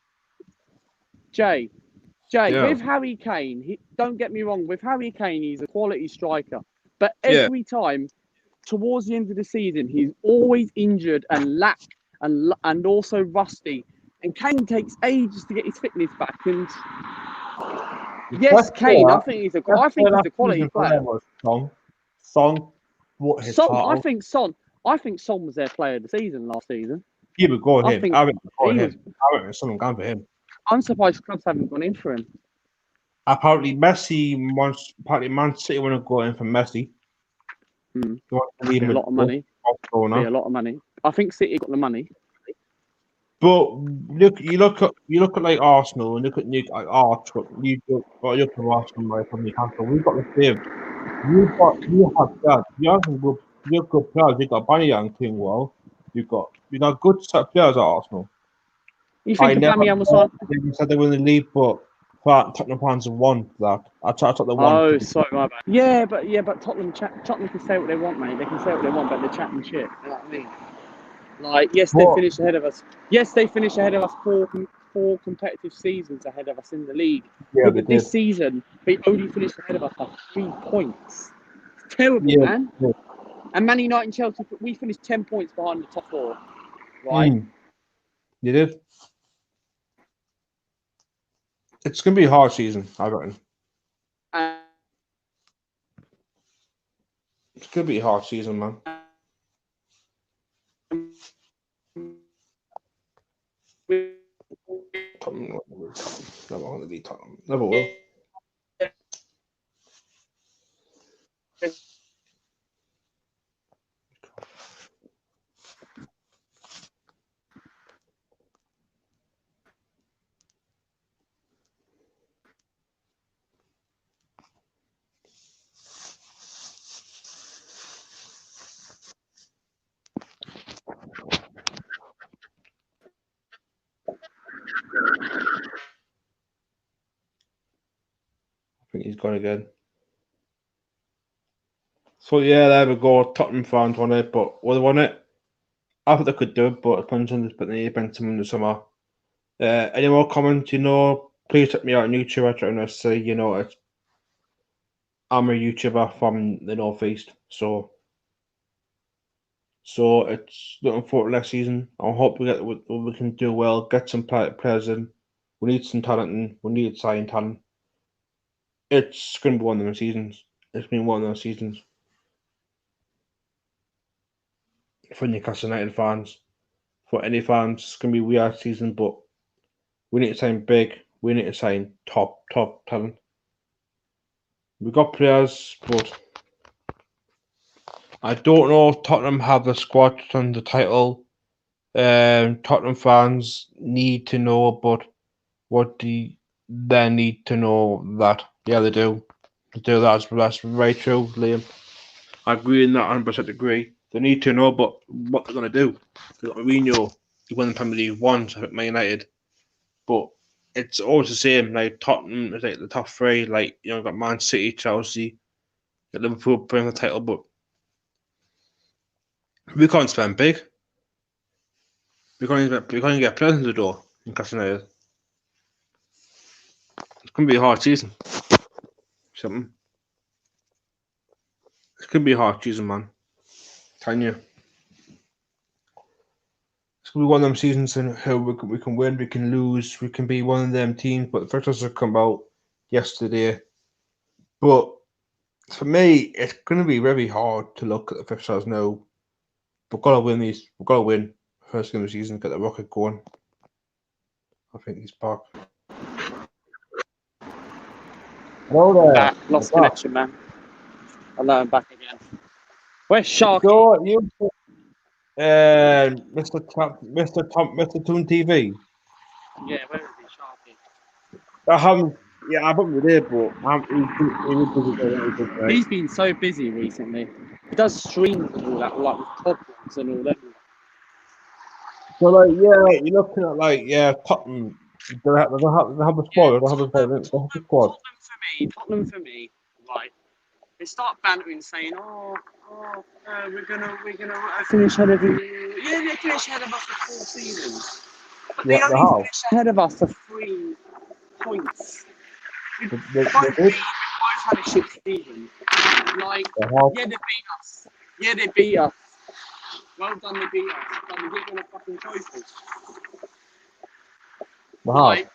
Kane, don't get me wrong, with Harry Kane, he's a quality striker. But every time, towards the end of the season, he's always injured and lack and also rusty. And Kane takes ages to get his fitness back. And yes, Kane, I think he's a quality player. Son. I think Son was their player of the season last season. He would go ahead. I reckon someone gone for him. I'm surprised clubs haven't gone in for him. Apparently, Man City want to go in for Messi. They want to leave a lot of money. A lot of money. I think City got the money. But you look at like Arsenal and look at Arsenal. You look at Arsenal from Newcastle. We've got the same. You have that. You have good players. You got Aubameyang doing well. You got good set players at Arsenal. You think Aubameyang was on? They said they were in the league, but Tottenham fans have won that. I thought they won. Oh, sorry, my bad. Yeah, but Tottenham can say what they want, mate. They can say what they want, but they're chatting shit. You know what I mean? Like, yes, they finished ahead of us. Yes, they finished ahead of us four competitive seasons ahead of us in the league. Yeah, but this season, they only finished ahead of us by 3 points. It's terrible, man. Yeah. And Man United and Chelsea, we finished 10 points behind the top 4. Right? You did. It's going to be a hard season, I reckon. It's going to be a hard season, man. Tottenham never want to be Tottenham. Never will. I think he's gone again. So yeah, there we go. Tottenham fans won it, but they won it. I thought they could do it, but it depends on this. But they need to bring someone in the summer. Any more comments? Please check me out on YouTube. I try to say, I'm a YouTuber from the Northeast, so it's looking forward to next season. I hope we can do well, get some players in. We need some talent, and we need signing talent. It's going to be one of those seasons. It's been one of those seasons for Newcastle United fans, for any fans. It's going to be a weird season, but we need to sign big. We need to sign top talent. We got players, but I don't know if Tottenham have the squad on the title. Tottenham fans need to know about what they need to know that. Yeah, they do. They do that. That's very true, Liam. I agree in that 100% agree. They need to know about what they're going to do. We know he won the Premier League once at Man United, but it's always the same. Like Tottenham is like the top three. Like got Man City, Chelsea, got Liverpool playing the title, but we can't spend big. We can't even get players in the door in Newcastle United. It's gonna be a hard season. Something. It's gonna be a hard season, man. Can you? It's gonna be one of them seasons in how we can win, we can lose, we can be one of them teams. But the fixtures have come out yesterday. But for me, it's gonna be very hard to look at the fixtures now. We've got to win these. We've got to win first game of the season. Get the rocket going. I think he's back. Hello there. Back. Lost connection, man. Hello, I'm back again. Where's Sharky? So you, Mr. Toon TV. Yeah, where is he, Sharky? I haven't been there, but he's been so busy recently. He does streams and all that, like with podcasts and all that. So you're looking at Tottenham. They have a squad. They have a squad. Tottenham for me, right? They start bantering, saying, we're gonna finish ahead of you. Yeah, they finish ahead of us for 4 seasons. But they only finish ahead of us for 3 points. We've both had a shit season. Yeah, they beat us. Well done, they beat us. But we didn't win a fucking trophy. Wow. That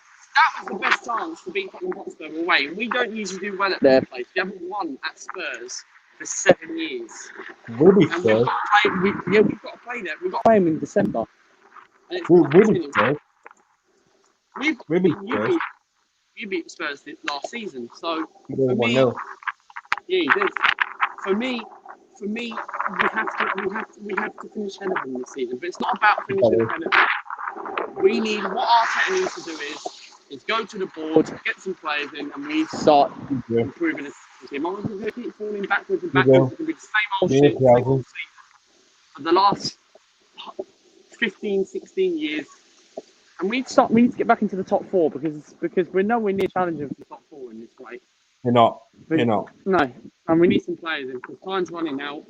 was the best chance to beat Tottenham Hotspur away. We don't usually do well at their place. We haven't won at Spurs for 7 years. Really, Spurs? We've got to play there. We've got to play them in December. And you beat Spurs last season. So for me, yeah, you did. For me, we have to finish ahead of them this season. But it's not about finishing ahead of them. What Arteta needs to do is go to the board, get some players in, and we start improving the team. I'm going to keep falling backwards and backwards. It's going to be the same old shit for the last 15, 16 years. And we need to get back into the top 4 because we're nowhere near challenging for the top 4 in this way. You're not. No, and we need some players in because time's running out.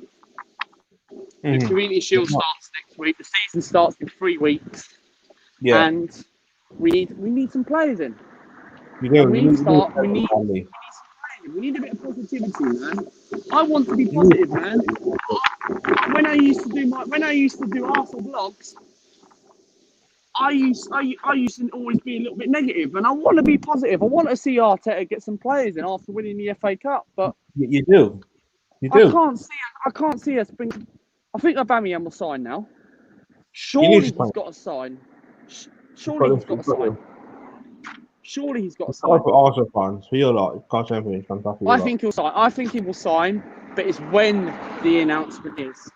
The Community Shield starts next week. The season starts in 3 weeks. Yeah. And we need some players in. We need a bit of positivity, man. I want to be positive, man. When I used to do Arsenal blogs, I used to always be a little bit negative, and I want to be positive. I want to see Arteta get some players in after winning the FA Cup, but you do. I can't see us bring. I think Aubameyang will sign now. Surely he's got to sign. Surely he's got to sign. Arsenal fans, you're like, can't say anything. I think he'll sign. I think he will sign, but it's when the announcement is.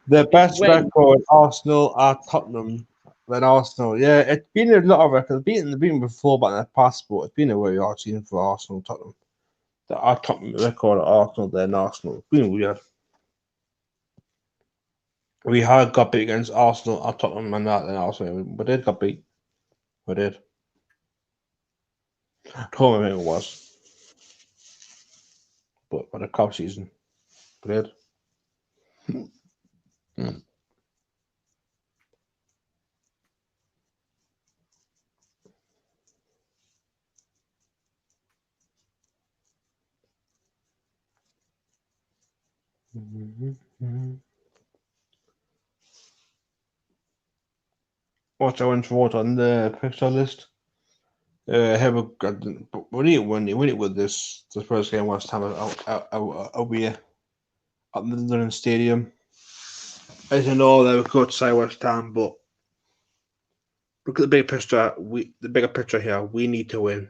The best record Arsenal at Tottenham than Arsenal. Yeah, it's been a lot of records. Beaten before, but in the past, but it's been a very hard season for Arsenal and Tottenham. Our Tottenham record at Arsenal than Arsenal. It's been weird. We had got beat against Arsenal at Tottenham and that, then Arsenal. We did got beat. We did. I don't remember it was. But for the cup season, we did. What's our vote on the fixture list? We need to win it with this. The first game West Ham away at the London Stadium. As you know, they were good to say West Ham, but look at the big picture. The bigger picture here. We need to win.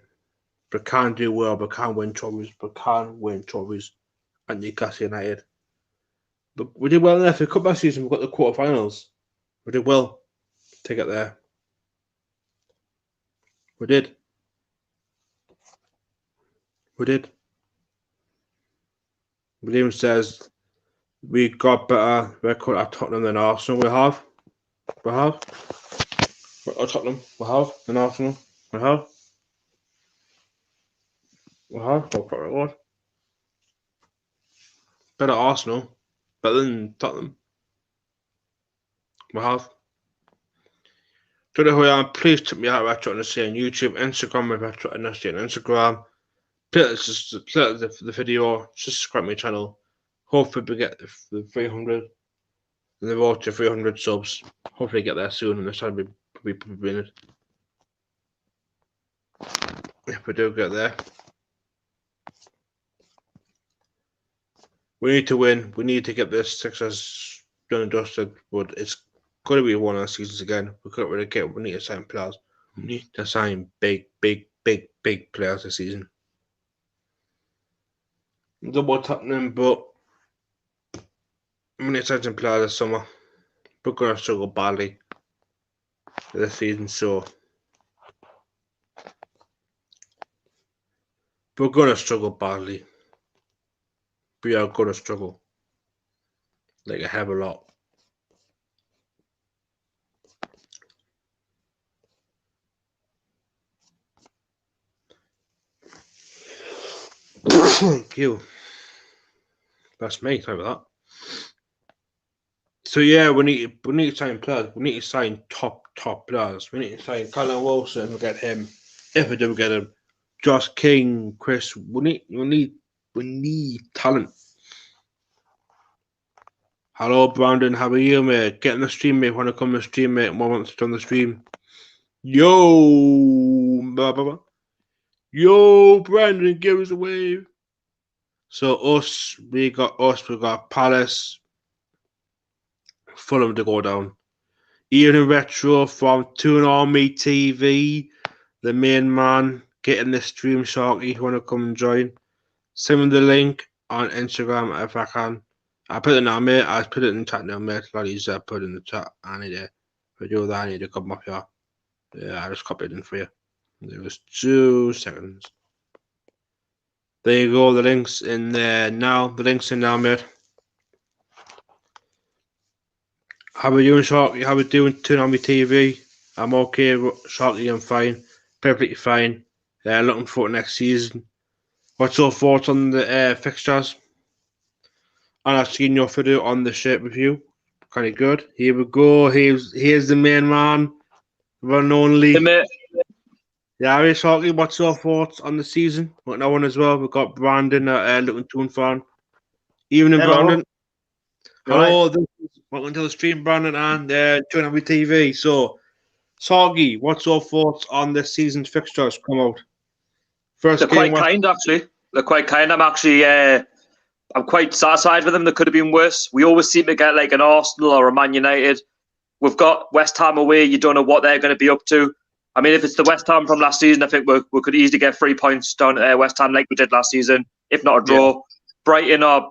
We can't do well. We can't win trophies. We can't win trophies at Newcastle United. But we did well in the FA Cup last season. We got the quarterfinals. We did well to get there. We did. William says we got better record at Tottenham than Arsenal. We have. At Tottenham. We have. Than Arsenal. We have. Better Arsenal. Better than Tottenham. We have. Don't know who I am. Please tip me out Retro NSC on YouTube, Instagram with Retro NSC on Instagram. Please the video. Subscribe to my channel. Hopefully we get the 300. And the road to 300 subs. Hopefully get there soon, and this time we in it. If we do get there. We need to win. We need to get this success done and dusted. But it's going to be one of the seasons again. We can't really get. We need to sign players. We need to sign big players this season. Double Tottenham, but we need to sign some players this summer. We're going to struggle badly this season, so we're going to struggle badly. We are going to struggle. Like a hell of a lot. Thank you. That's me. Sorry about that. So yeah, we need to sign players. We need to sign top players. We need to sign Callum Wilson. We'll get him if we do get him. Josh King, Chris. We need talent. Hello, Brandon. How are you, mate? Get in the stream, mate. Want to come to the stream, mate? More wants to on the stream. Yo, yo, Brandon, give us a wave. So we got Palace. Fulham to go down. Ian Retro from Toon Army TV, the main man, getting the stream, Sharky. If you want to come and join, send me the link on Instagram if I can. I put it now, mate. I put it in the chat now, mate. Like you said, put it in the chat. I need to do that. I need to come up here. Yeah, I just copied it in for you. It was 2 seconds. There you go. The link's in there now. The link's in now, mate. How are you doing, Sharky? How are you doing? Turn on my TV. I'm okay, Sharky. I'm fine. Perfectly fine. Looking forward to next season. What's your thoughts on the fixtures? And I've seen your video on the shirt review. Kind of good. Here we go. Here's the main man. One and only. Hey, mate. Yeah, Sharky, what's your thoughts on the season? Got no one as well. We've got Brandon, looking Toon fan. Evening, Hello. Brandon. Hello, welcome to the stream, Brandon, and Toon on TV. So, Sharky, what's your thoughts on this season's fixtures come out? They're quite kind, actually. They're quite kind. I'm quite satisfied with them. They could have been worse. We always seem to get like an Arsenal or a Man United. We've got West Ham away. You don't know what they're going to be up to. I mean, if it's the West Ham from last season, I think we could easily get 3 points down at West Ham like we did last season, if not a draw. Yeah. Brighton are,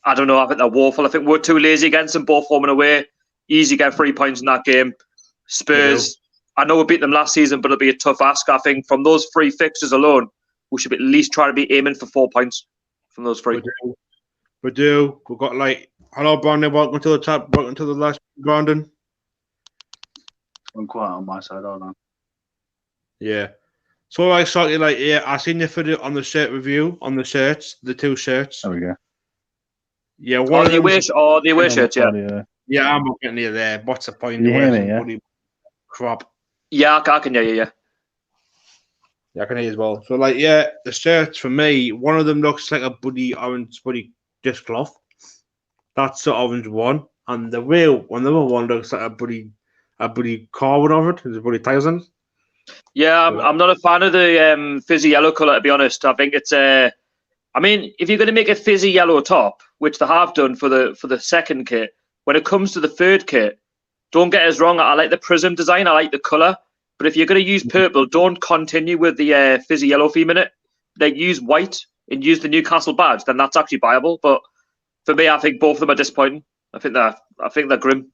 I don't know, I think they're woeful. I think we're too lazy against them, both home and away. Easy get 3 points in that game. Spurs, I know we beat them last season, but it'll be a tough ask. I think from those 3 fixtures alone, we should at least try to be aiming for 4 points from those 3. We do. We've got hello, Brandon. Welcome to the chat. Welcome to the last, Brandon. I'm quite on my side, aren't I? Yeah. So I seen your video on the shirt review, on the shirts, the 2 shirts. There we go. Yeah, one of the away shirts, yeah. Yeah, I'm looking near there. What's the point? You hear me, yeah? Crap. Yeah, I can hear you, yeah. Yeah, I can hear you as well. So, the shirts for me, one of them looks like a orange dishcloth. That's the orange one. And the other one looks like a bloody carbon of it. There's a bloody tires on it. Yeah, I'm not a fan of the fizzy yellow colour, to be honest. I think it's if you're going to make a fizzy yellow top, which they have done for the second kit, when it comes to the third kit, don't get us wrong. I like the prism design. I like the colour. But if you're going to use purple, don't continue with the fizzy yellow theme in it. Like, use white and use the Newcastle badge. Then that's actually viable. But for me, I think both of them are disappointing. I think they're grim.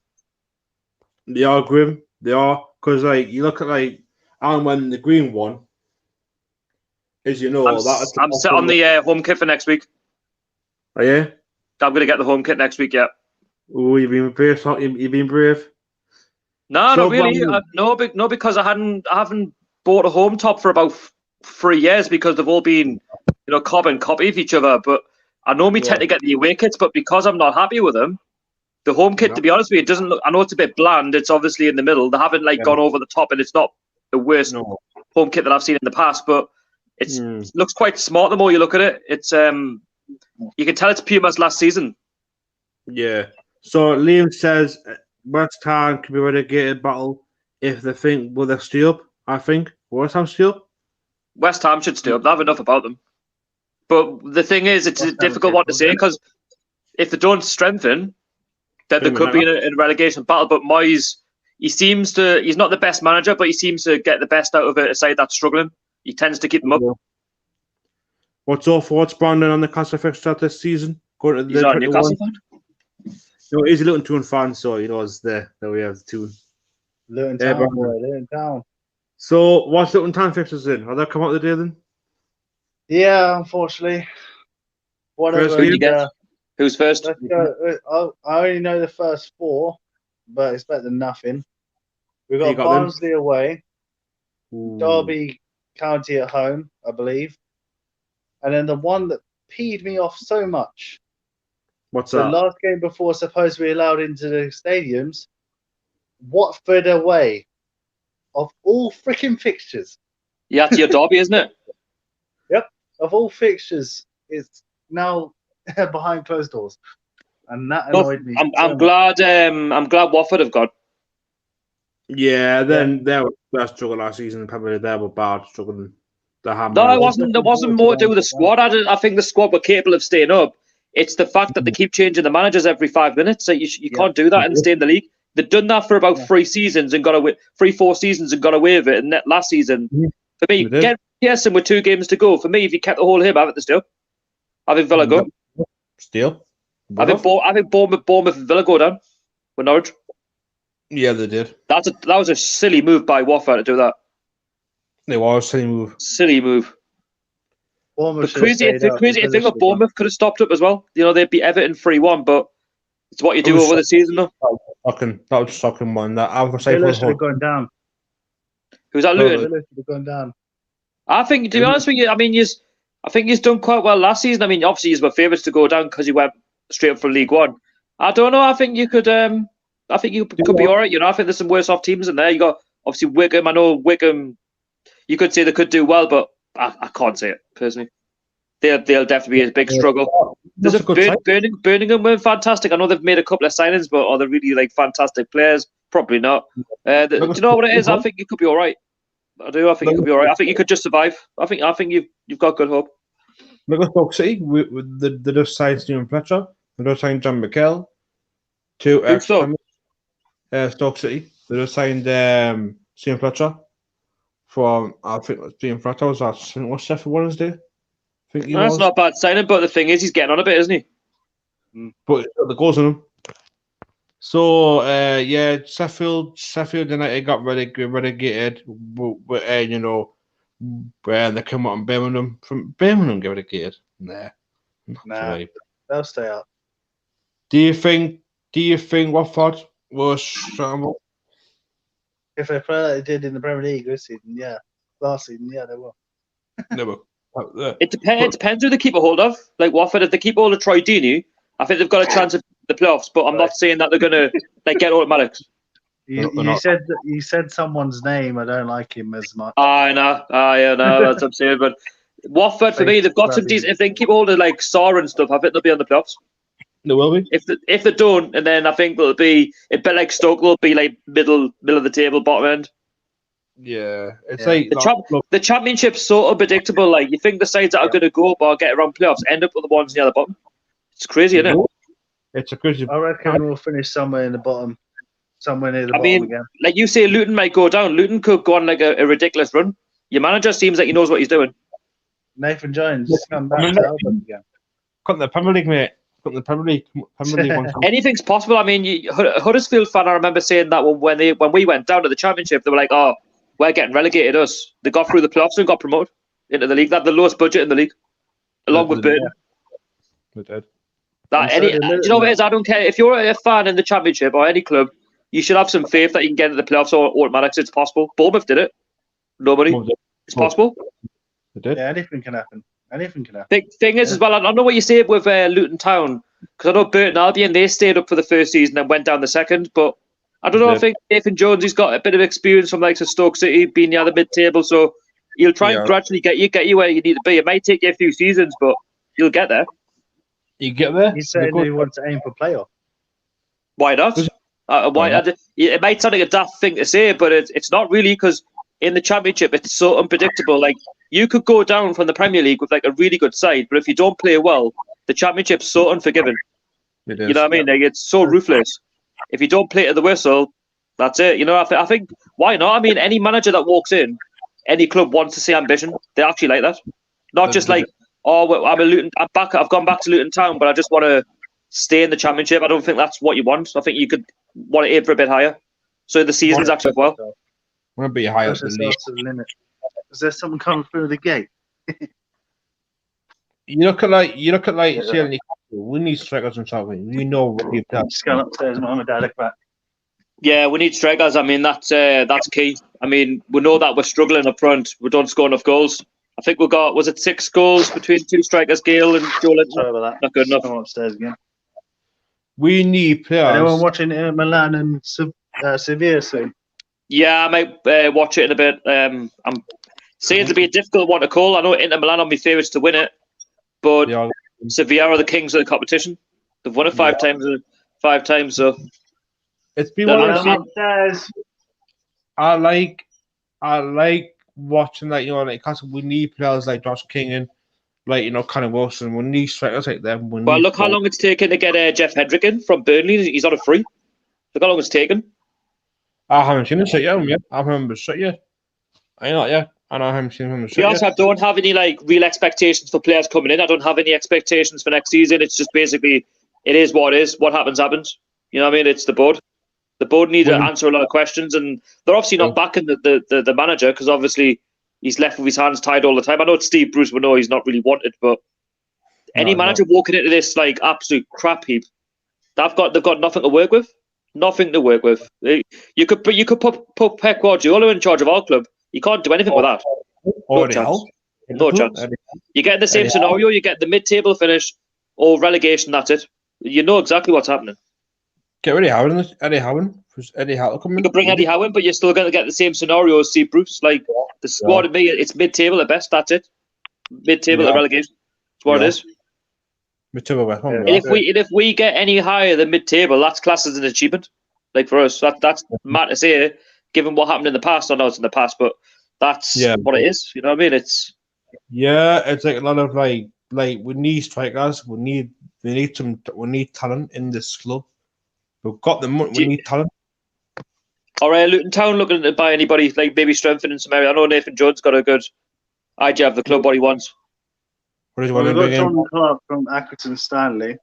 They are grim. They are, because you look at and when the green one, as you know, I'm set on the home kit for next week. Oh yeah, I'm going to get the home kit next week. Yeah. Oh, you've been brave. You've been brave. No, not really. No, because I haven't bought a home top for about 3 years because they've all been, carbon copy of each other. But I normally tend to get the away kits, but because I'm not happy with them, the home kit, to be honest with you, it doesn't look. I know it's a bit bland. It's obviously in the middle. They haven't gone over the top, and it's not the worst home kit that I've seen in the past. But it looks quite smart the more you look at it. It's you can tell it's Puma's last season. Yeah. So Liam says West Ham could be a relegated battle if they think will they stay up. I think West Ham stay up. West Ham should stay up. They have enough about them. But the thing is, it's a difficult one to say because if they don't strengthen, then there could be in a relegation battle. But Moyes, he's not the best manager, but he seems to get the best out of a side that's struggling. He tends to keep them up. What's your thoughts, Brandon, on the Newcastle fixture this season? Going to the He's not a Newcastle fan? No, he's a Luton Town fan, so he knows that we have the two. Luton Town, boy, Luton Town. So, what's Luton Town fixtures in? Are they come out the day then? Yeah, unfortunately. Who's first? Let's go. I only know the first 4, but it's better than nothing. We've got Barnsley away, Derby County at home, I believe. And then the one that peed me off so much. What's that? The last game before supposed to be allowed into the stadiums, Watford away. Of all freaking fixtures. Yeah, it's your Derby, isn't it? Yep. Of all fixtures, it's now behind closed doors. And that annoyed me. I'm glad Watford have gone. Yeah, then they were struggling last season. Probably they were bad struggling. No, it wasn't. There wasn't more to do with the squad. I think the squad were capable of staying up. It's the fact that they keep changing the managers every 5 minutes. So you can't do that and stay in the league. They've done that for about 3 seasons and got away, 4 seasons and got away with it. And last season, for me, get Pearson with 2 games to go. For me, if you kept the whole him, have it still. I think Villa go. Still. I think Bournemouth and Villa go down with Norwich. Yeah, they did. That was a silly move by Watford to do that. It was a silly move. Silly move. The crazy thing of Bournemouth could have stopped up as well. They'd beat Everton 3-1, but it's what you do over the season, though. That was shocking one. That I was should have gone down. Who's that, Luton? Should have gone down. I think, to be honest with you, I think he's done quite well last season. I mean, obviously, he's my favourites to go down because he went straight up from League One. I don't know. I think you could. I think you could be all right. I think there's some worse off teams in there. You got obviously Wigan. I know Wigan. You could say they could do well, but I can't say it personally. They'll definitely be a big struggle. There's Birmingham were fantastic. I know they've made a couple of signings, but are they really fantastic players? Probably not. Do you know what it is? I think you could be all right. I do. I think you could be all right. I think you could just survive. I think you've got good hope. Look at Stoke City. They just signed Stephen Fletcher. They just signed John McKell. 2 extra. Stoke City. They just signed Stephen Fletcher from, I think Stephen Fletcher was at Sheffield Wednesday. That's not a bad signing, but the thing is, he's getting on a bit, isn't he? But the goals on him. So Sheffield United got relegated. Where they come out in Birmingham. From Birmingham get relegated? Nah, they'll stay up. Do you think Watford was shamble? If they play like they did in the Premier League this season, yeah. Last season, yeah, they will. They will. It depends who they keep a hold of. Like Watford, if they keep hold of Troy Deeney, I think they've got a chance of the playoffs. But I'm not saying that they're going to get automatics. You said someone's name. I don't like him as much. I know. That's what I'm saying. But Watford, for me, they've got some decent. If they can keep hold of Sarr and stuff, I think they'll be on the playoffs. They will be. If they don't, and then I think it'll be a bit like Stoke. Will be middle of the table, bottom end. Yeah, it's like the championship's sort of predictable. Like you think the sides that are going to go up or get around playoffs end up with the ones near the bottom. It's crazy, isn't it? It's a crazy. I reckon we'll finish somewhere in the bottom, somewhere near the bottom again. Like you say, Luton might go down. Luton could go on a ridiculous run. Your manager seems like he knows what he's doing. Nathan Jones come back to help us again. Got the Premier League, mate. Got the Premier League. Anything's possible. I mean, Huddersfield fan. I remember saying that when we went down to the championship, they were like, "Oh, we're getting relegated." Us. They got through the playoffs and got promoted into the league. They had the lowest budget in the league, along with Burton. They did. Do you know what it is? I don't care if you're a fan in the championship or any club. You should have some faith that you can get into the playoffs or automatics. It's possible. Bournemouth did it. Nobody. It's possible. Yeah, anything can happen. Anything can happen. Thing is, as well, I don't know what you say with Luton Town, because I know Burton Albion, they stayed up for the first season and went down the second, but I don't know, I think Nathan Jones, he's got a bit of experience from like Stoke City, being near the mid-table, so he'll try and gradually get you where you need to be. It might take you a few seasons, but you'll get there. You get there? He's saying he wants to aim for playoff. Why not? It might sound like a daft thing to say, but it's not really, because in the Championship, it's so unpredictable. Like, you could go down from the Premier League with like a really good side, but if you don't play well, the Championship's so unforgiving. It is. You know what I mean? Like, it's so ruthless. If you don't play to the whistle, that's it. You know, I think why not? I mean, any manager that walks in, any club wants to see ambition. They actually like that. Not just like, oh, I've gone back to Luton Town, but I just want to stay in the Championship. I don't think that's what you want. I think you could want to aim for a bit higher. So the season's actually well. Want to be higher than the limit. Is there something coming through the gate? You look at say, we need strikers and something. We know what we've done. Just going upstairs, mum and dad look back. Yeah, we need strikers. I mean, that's key. I mean, we know that we're struggling up front. We don't score enough goals. I think we got, was it 6 goals between 2 strikers, Gale and Joe Linton? Sorry about that. Not good enough. Come upstairs again. We need players. Anyone watching Milan and Sevilla soon? Yeah, I might watch it in a bit. I'm saying it'll be a difficult one to call. I know Inter Milan are my favourites to win it, but Sevilla are the kings of the competition. They've won it 5 times, so it's been one of those. I like watching that. Like, cause we need players like Josh King and Connor Wilson. We need strikers like them. Well, look how long it's taken to get Jeff Hendrick in from Burnley. He's on a free. Look how long it's taken. I haven't seen him sit yet. I haven't sit yet. I know, yeah. And I haven't seen him sit yet. I don't have any real expectations for players coming in. I don't have any expectations for next season. It's just basically, it is what it is. What happens, happens. You know what I mean? It's the board. The board need to answer a lot of questions, and they're obviously not backing the manager, because obviously he's left with his hands tied all the time. I know Steve Bruce will know he's not really wanted, but any manager walking into this absolute crap heap, they've got nothing to work with. Nothing to work with. You could put Pep Guardiola in charge of our club. You can't do anything with that. No chance. You get in the same scenario. You get the mid-table finish or relegation. That's it. You know exactly what's happening. Get Eddie Howe in. Eddie Howe come in. You could bring Eddie Howe in, but you're still going to get the same scenario as Steve Bruce. Like, the squad of me, it's mid-table at best. That's it. Mid-table at relegation. That's what it is. Mid-table. And if we get any higher than mid-table, that's classed as an achievement. Like, for us, that's mad to say, given what happened in the past. I know it's in the past, but that's what it is. You know what I mean? It's like a lot of like we need strikers. We need talent in this club. We've got the money. We need talent. All right, Luton Town looking to buy anybody, like maybe strengthening some area. I know Nathan Jones got a good idea of the club, what he wants. We've got John Clark from Accrington Stanley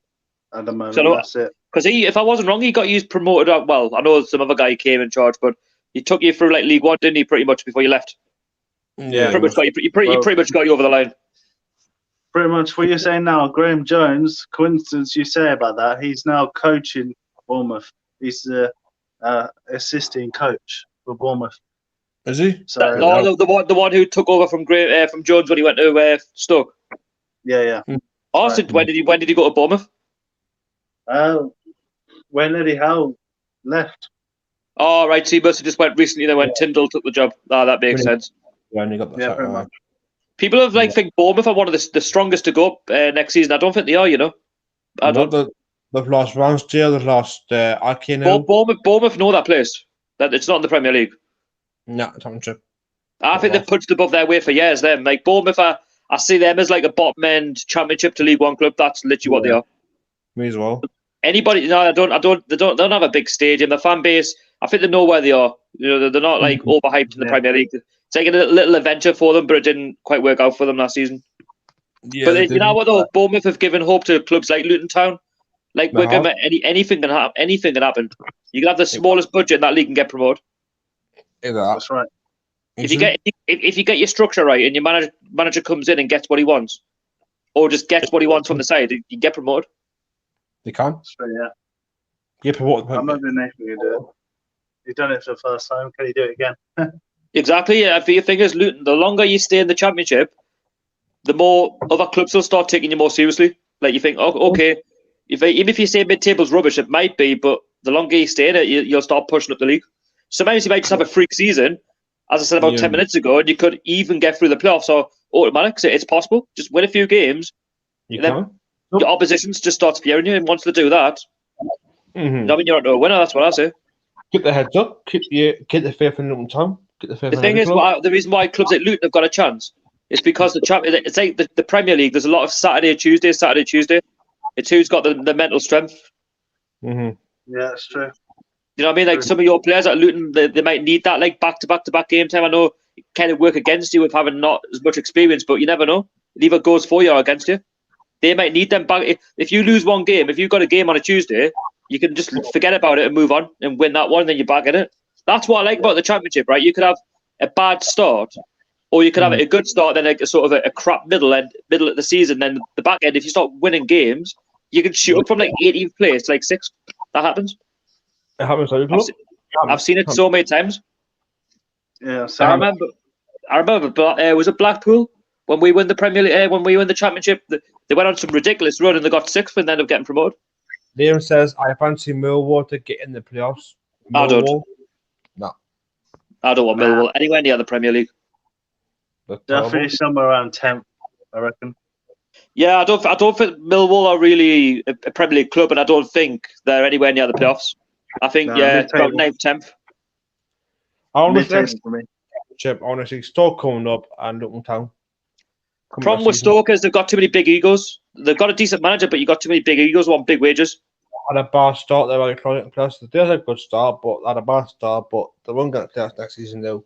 at the moment. That's it. Because if I wasn't wrong, he got you promoted out. Well, I know some other guy came in charge, but he took you through League One, didn't he? Pretty much before you left. Yeah, he pretty much got you over the line. Pretty much what you're saying now, Graham Jones. Coincidence you say about that? He's now coaching Bournemouth. He's the assisting coach for Bournemouth. Is he? So, the one who took over from Jones when he went to Stoke. Yeah. Austin, when did he go to Bournemouth? When Eddie Howe left. Oh, right. So he must have just went recently. Then when Tyndall took the job. That makes sense. Yeah, and got the People have think Bournemouth are one of the strongest to go up next season. I don't think they are. You know, they've lost Ramsdale. They've lost Arkane. Bournemouth know that place. That it's not in the Premier League. No, it's not true. I think they've punched above their weight for years. Them like Bournemouth I see them as like a bottom end Championship to League One club. That's literally what they are. Me as well. Anybody? No, they don't have a big stadium. The fan base, I think they know where they are. You know, they're not overhyped in the Premier League. It's like a little adventure for them, but it didn't quite work out for them last season. Yeah, but you know what though? Bournemouth have given hope to clubs like Luton Town. Like Wigan, anything can happen. Anything can happen. You can have the smallest budget in that league and get promoted. That's right. If you get your structure right and your manager comes in and gets what he wants, or just gets what he wants from the side, you get promoted. They can. Sure, yeah. Get promoted. I'm not doing anything to do it. You've done it for the first time. Can you do it again? Exactly. Yeah. The thing is, Luton, the longer you stay in the Championship, the more other clubs will start taking you more seriously. Like you think, oh, okay, even if you say mid-table's rubbish, it might be, but the longer you stay in it, you'll start pushing up the league. Sometimes you might just have a freak season, as I said about 10 minutes ago, and you could even get through the playoffs or automatic. So it's possible. Just win a few games. Your oppositions just starts fearing you, and once they do that, I mean, you're not a winner. That's what I say. Get the heads up. Keep the faith in Luton Town. The thing is, the reason why clubs like Luton have got a chance is because it's like the Premier League. There's a lot of Saturday, Tuesday. It's who's got the mental strength. Yeah, that's true. You know what I mean? Like some of your players at Luton, they might need that like back-to-back game time. I know it kind of work against you with having not as much experience, but you never know. It either goes for you or against you. They might need them back. If you lose one game, if you've got a game on a Tuesday, you can just forget about it and move on and win that one, and then you're back in it. That's what I like about the Championship, right? You could have a bad start, or you could have a good start, then a sort of a crap middle of the season. Then the back end, if you start winning games, you can shoot up from like 18th place to like 6th. That happens. It happens. I've seen it so many times. Yeah, I remember. Was it Blackpool when we won the Premier League? When we won the Championship, they went on some ridiculous run and they got 6th and ended up getting promoted. Liam says, "I fancy Millwall to get in the playoffs." I don't. No, I don't want Millwall anywhere near the Premier League. They'll finish somewhere around 10th, I reckon. Yeah, I don't think Millwall are really a Premier League club, and I don't think they're anywhere near the playoffs. I think about 9th, 10th. Honestly, Stoke coming up and Luton Town. Problem with Stoke is they've got too many big egos. They've got a decent manager, but you've got too many big egos on big wages. Had a bad start, they're very close. Plus, they had a good start, but had a bad start, but they won't get the playoffs next season though.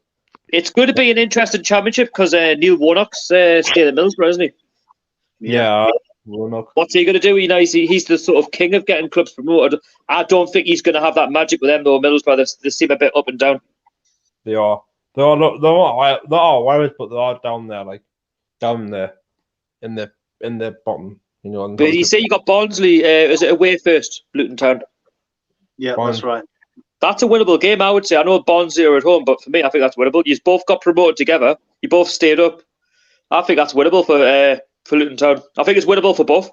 It's going to be an interesting Championship because Neil Warnock's staying at Middlesbrough, isn't he? Yeah. Warnock. What's he going to do? You know, he's the sort of king of getting clubs promoted. I don't think he's going to have that magic with them though. Middlesbrough, they seem a bit up and down. They are. They're not worried, but they are down there, in the bottom. You know. But you say you got Barnsley. Is it away first, Luton Town? Yeah, that's right. That's a winnable game, I would say. I know Barnsley are at home, but for me, I think that's winnable. You both got promoted together. You both stayed up. I think that's winnable for Luton Town. I think it's winnable for both.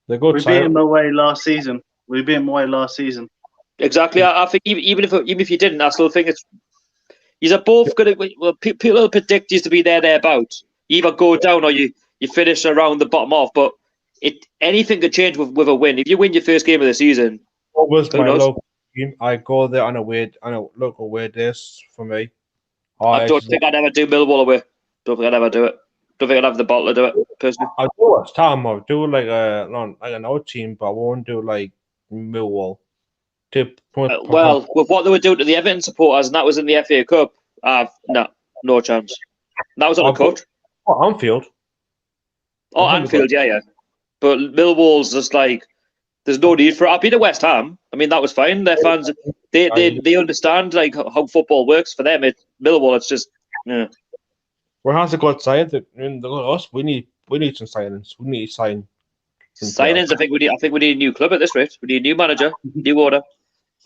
They're good. We beat them away last season. Exactly. I think even if you didn't, I still think it's. You're both going to. Well, people will predict you to be thereabouts. You either go down or you finish around the bottom half. But anything could change with a win. If you win your first game of the season, what was my local team? I go there on a local away days for me. I don't think I'd ever do Millwall away. Don't think I'd ever do it. Don't think I'd have the bottle to do it personally. I do it time. I do like an old team, but I won't do like Millwall. Well, with what they were doing to the Everton supporters, and that was in the FA Cup, no chance. That was on the coach. Anfield. Oh, Anfield, yeah. But Millwall's just like, there's no need for it. I've been to West Ham. I mean, that was fine. Their fans, they understand like how football works. For them, Millwall, it's just, yeah. Where has it got signed? Us, we need some signings. We need to sign signings. I think we need a new club at this rate. We need a new manager, new order.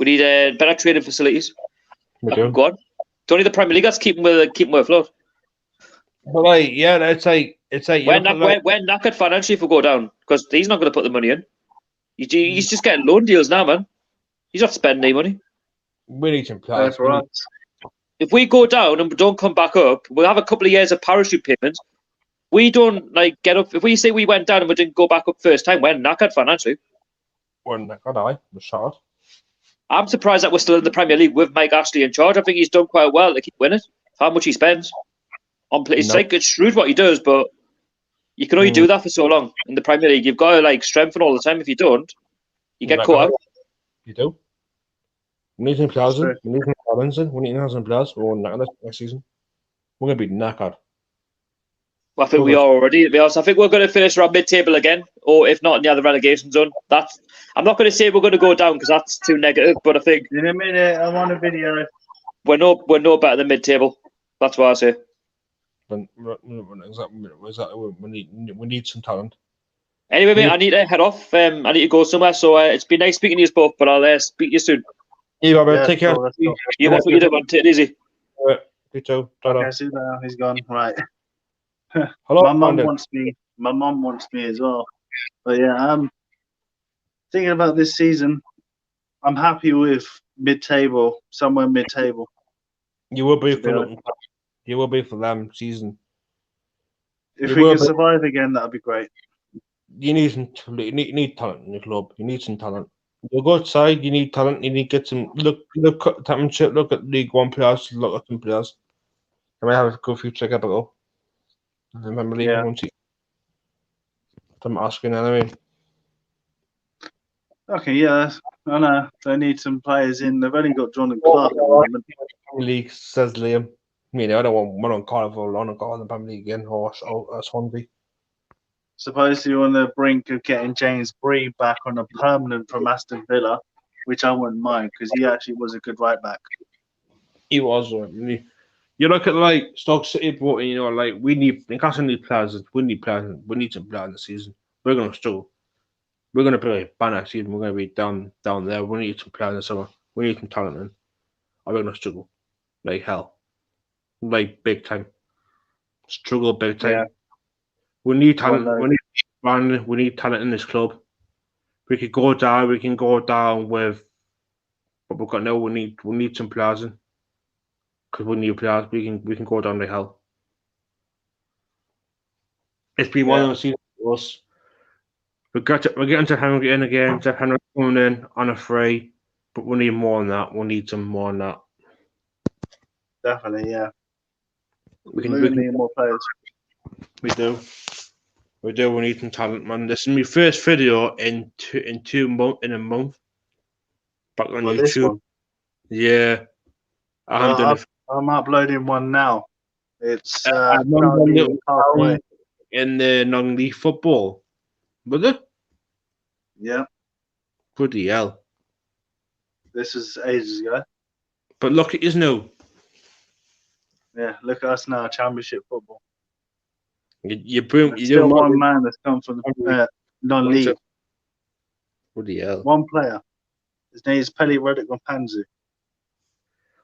We need better training facilities. We do. Go on. It's only the Premier League that's keeping afloat. But it's like we're knackered financially if we go down because he's not going to put the money in. He's just getting loan deals now, man. He's not spending any money. We need some players. That's right. If we go down and don't come back up, we'll have a couple of years of parachute payments. We don't get up. If we say we went down and we didn't go back up first time, we're knackered financially. We're knackered, we're short. I'm surprised that we're still in the Premier League with Mike Ashley in charge. I think he's done quite well to keep winning. How much he spends on play. It's like it's shrewd what he does, but you can only do that for so long in the Premier League. You've got to strengthen all the time. If you don't, you get caught out. You do. We need some players. We need some Robinson. We need some players. We're knackered next season. We're going to be knackered. Well, I think we are already, to be honest. I think we're going to finish around mid-table again, or if not in the other relegation zone. I'm not going to say we're going to go down because that's too negative, but I think in a minute I'm on a video. We're no better than mid-table. That's what I say. Exactly. We need some talent. Anyway, mate, I need to head off. I need to go somewhere. So it's been nice speaking to you both, but I'll speak to you soon. Take care. You want what you do, man. Take it easy. You too. Okay, see you now. He's gone. Right. Hello, my mum Brandon. wants me. My mum wants me as well. But yeah, thinking about this season, I'm happy with mid-table, somewhere mid-table. You will be for Luton. You will be for them season. If we can survive again, that'd be great. You need talent in the club. You need some talent. You go outside. You need talent. You need to get some look at the Championship. Look at League One players. Look at some players. I might have a good future. Get back up. I remember leaving one team. I'm asking anyway. Okay, yeah, I know. They need some players in. They've only got John and Clark at the moment. League, says Liam. I mean, I don't want one on Cardiff or on the Premier League again or Swansea. Supposedly on the brink of getting James Bree back on a permanent from Aston Villa, which I wouldn't mind because he actually was a good right back. He was. You look at like Stoke City brought in, like we need Newcastle need players. We need players. We need some players in the season. We're gonna struggle. We're gonna play a bad next season. We're gonna be down there. We need some players in the summer. We need some talent in. Or we're gonna struggle like hell, like big time. Struggle big time. Yeah. We need talent. We need talent in this club. We could go down. We can go down with, but we've got no. We need some players in. Because we need players, we can go down like hell. It's been one of those seasons for us. We're getting to Henry in again. To Henry coming in on a free, but we need more than that. We need some more than that. Definitely, yeah. We need more players. We do. We need some talent, man. This is my first video in a month. Back on YouTube. This one? Yeah. I'm uploading one now. It's halfway in the non-league football. Was it? Yeah. Bloody hell. This is ages ago. But look at his now. Yeah, look at us now, Championship football. You boom. There's still one man that's come from the non-league. Bloody hell. One player. His name is Peli Rodrigo-Panzu.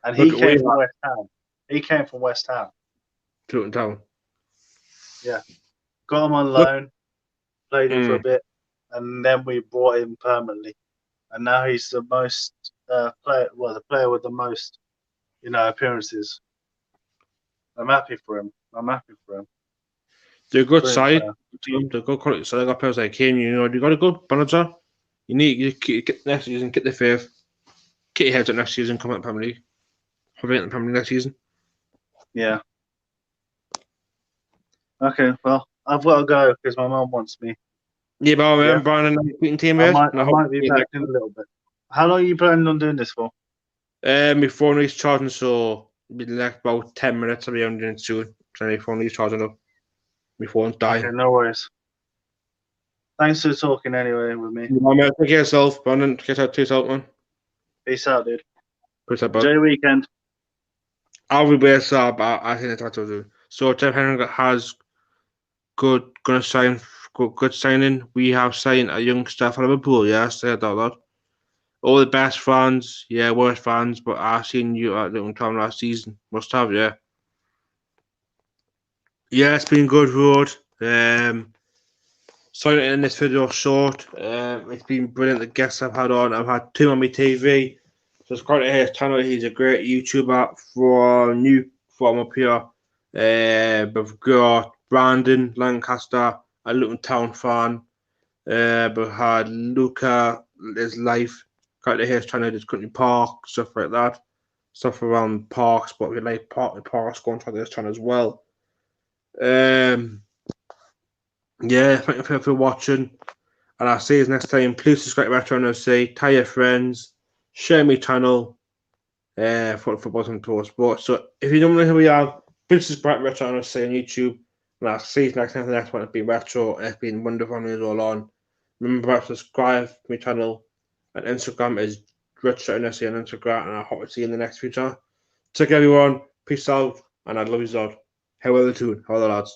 And he came from West Ham. He came from West Ham. Luton Town. Yeah. Got him on loan, played him for a bit, and then we brought him permanently. And now he's the most the player with the most, appearances. I'm happy for him. They're a good side. They're good quality side. They got players like Kane. You got a good manager. You need to get next season, get the fifth, get your heads up next season, come out the Premier League. Hopefully in the Premier League next season. Yeah. Okay, well, I've got to go because my mum wants me. Yeah, but Brian and I team I might be back in a little bit. How long are you planning on doing this for? My phone is charging, so it'll be like about 10 minutes. I'll be on doing it soon. So my phone is charging up. My phone's dying. Okay, no worries. Thanks for talking anyway with me. Take care of yourself, Brandon. Get out to yourself, man. Peace out, dude. Peace out, bud. Enjoy your weekend. I'll be best up. I think that's what I'll do. So Tim Henry has good signing. We have signed a young staff from Liverpool. Yes, I said that. All the best fans, worst fans, but I've seen you at Luton Town last season. Must have, yeah. Yeah, it's been good road. Sorry to end this video short. It's been brilliant. The guests I've had on. I've had two on my TV. Subscribe to his channel. He's a great YouTuber from up here. We've got Brandon Lancaster, a Luton Town fan. We've had Luca, his life. Got to his channel, his country park, stuff like that. Stuff around parks, but we like parks going to this channel as well. Yeah, thank you for watching. And I'll see you next time. Please subscribe to Retro Nufc, tell your friends, share my channel for football and pro sports. So if you don't know who we are, please subscribe to Retro Nufc on YouTube. And I'll see you next time. The next one has been Retro. It's been wonderful and all on. Remember to subscribe to my channel. And Instagram is Retro Nufc on Instagram. And I hope to see you in the next future. Take care, everyone. Peace out. And I love you all. How are the two? How are the lads?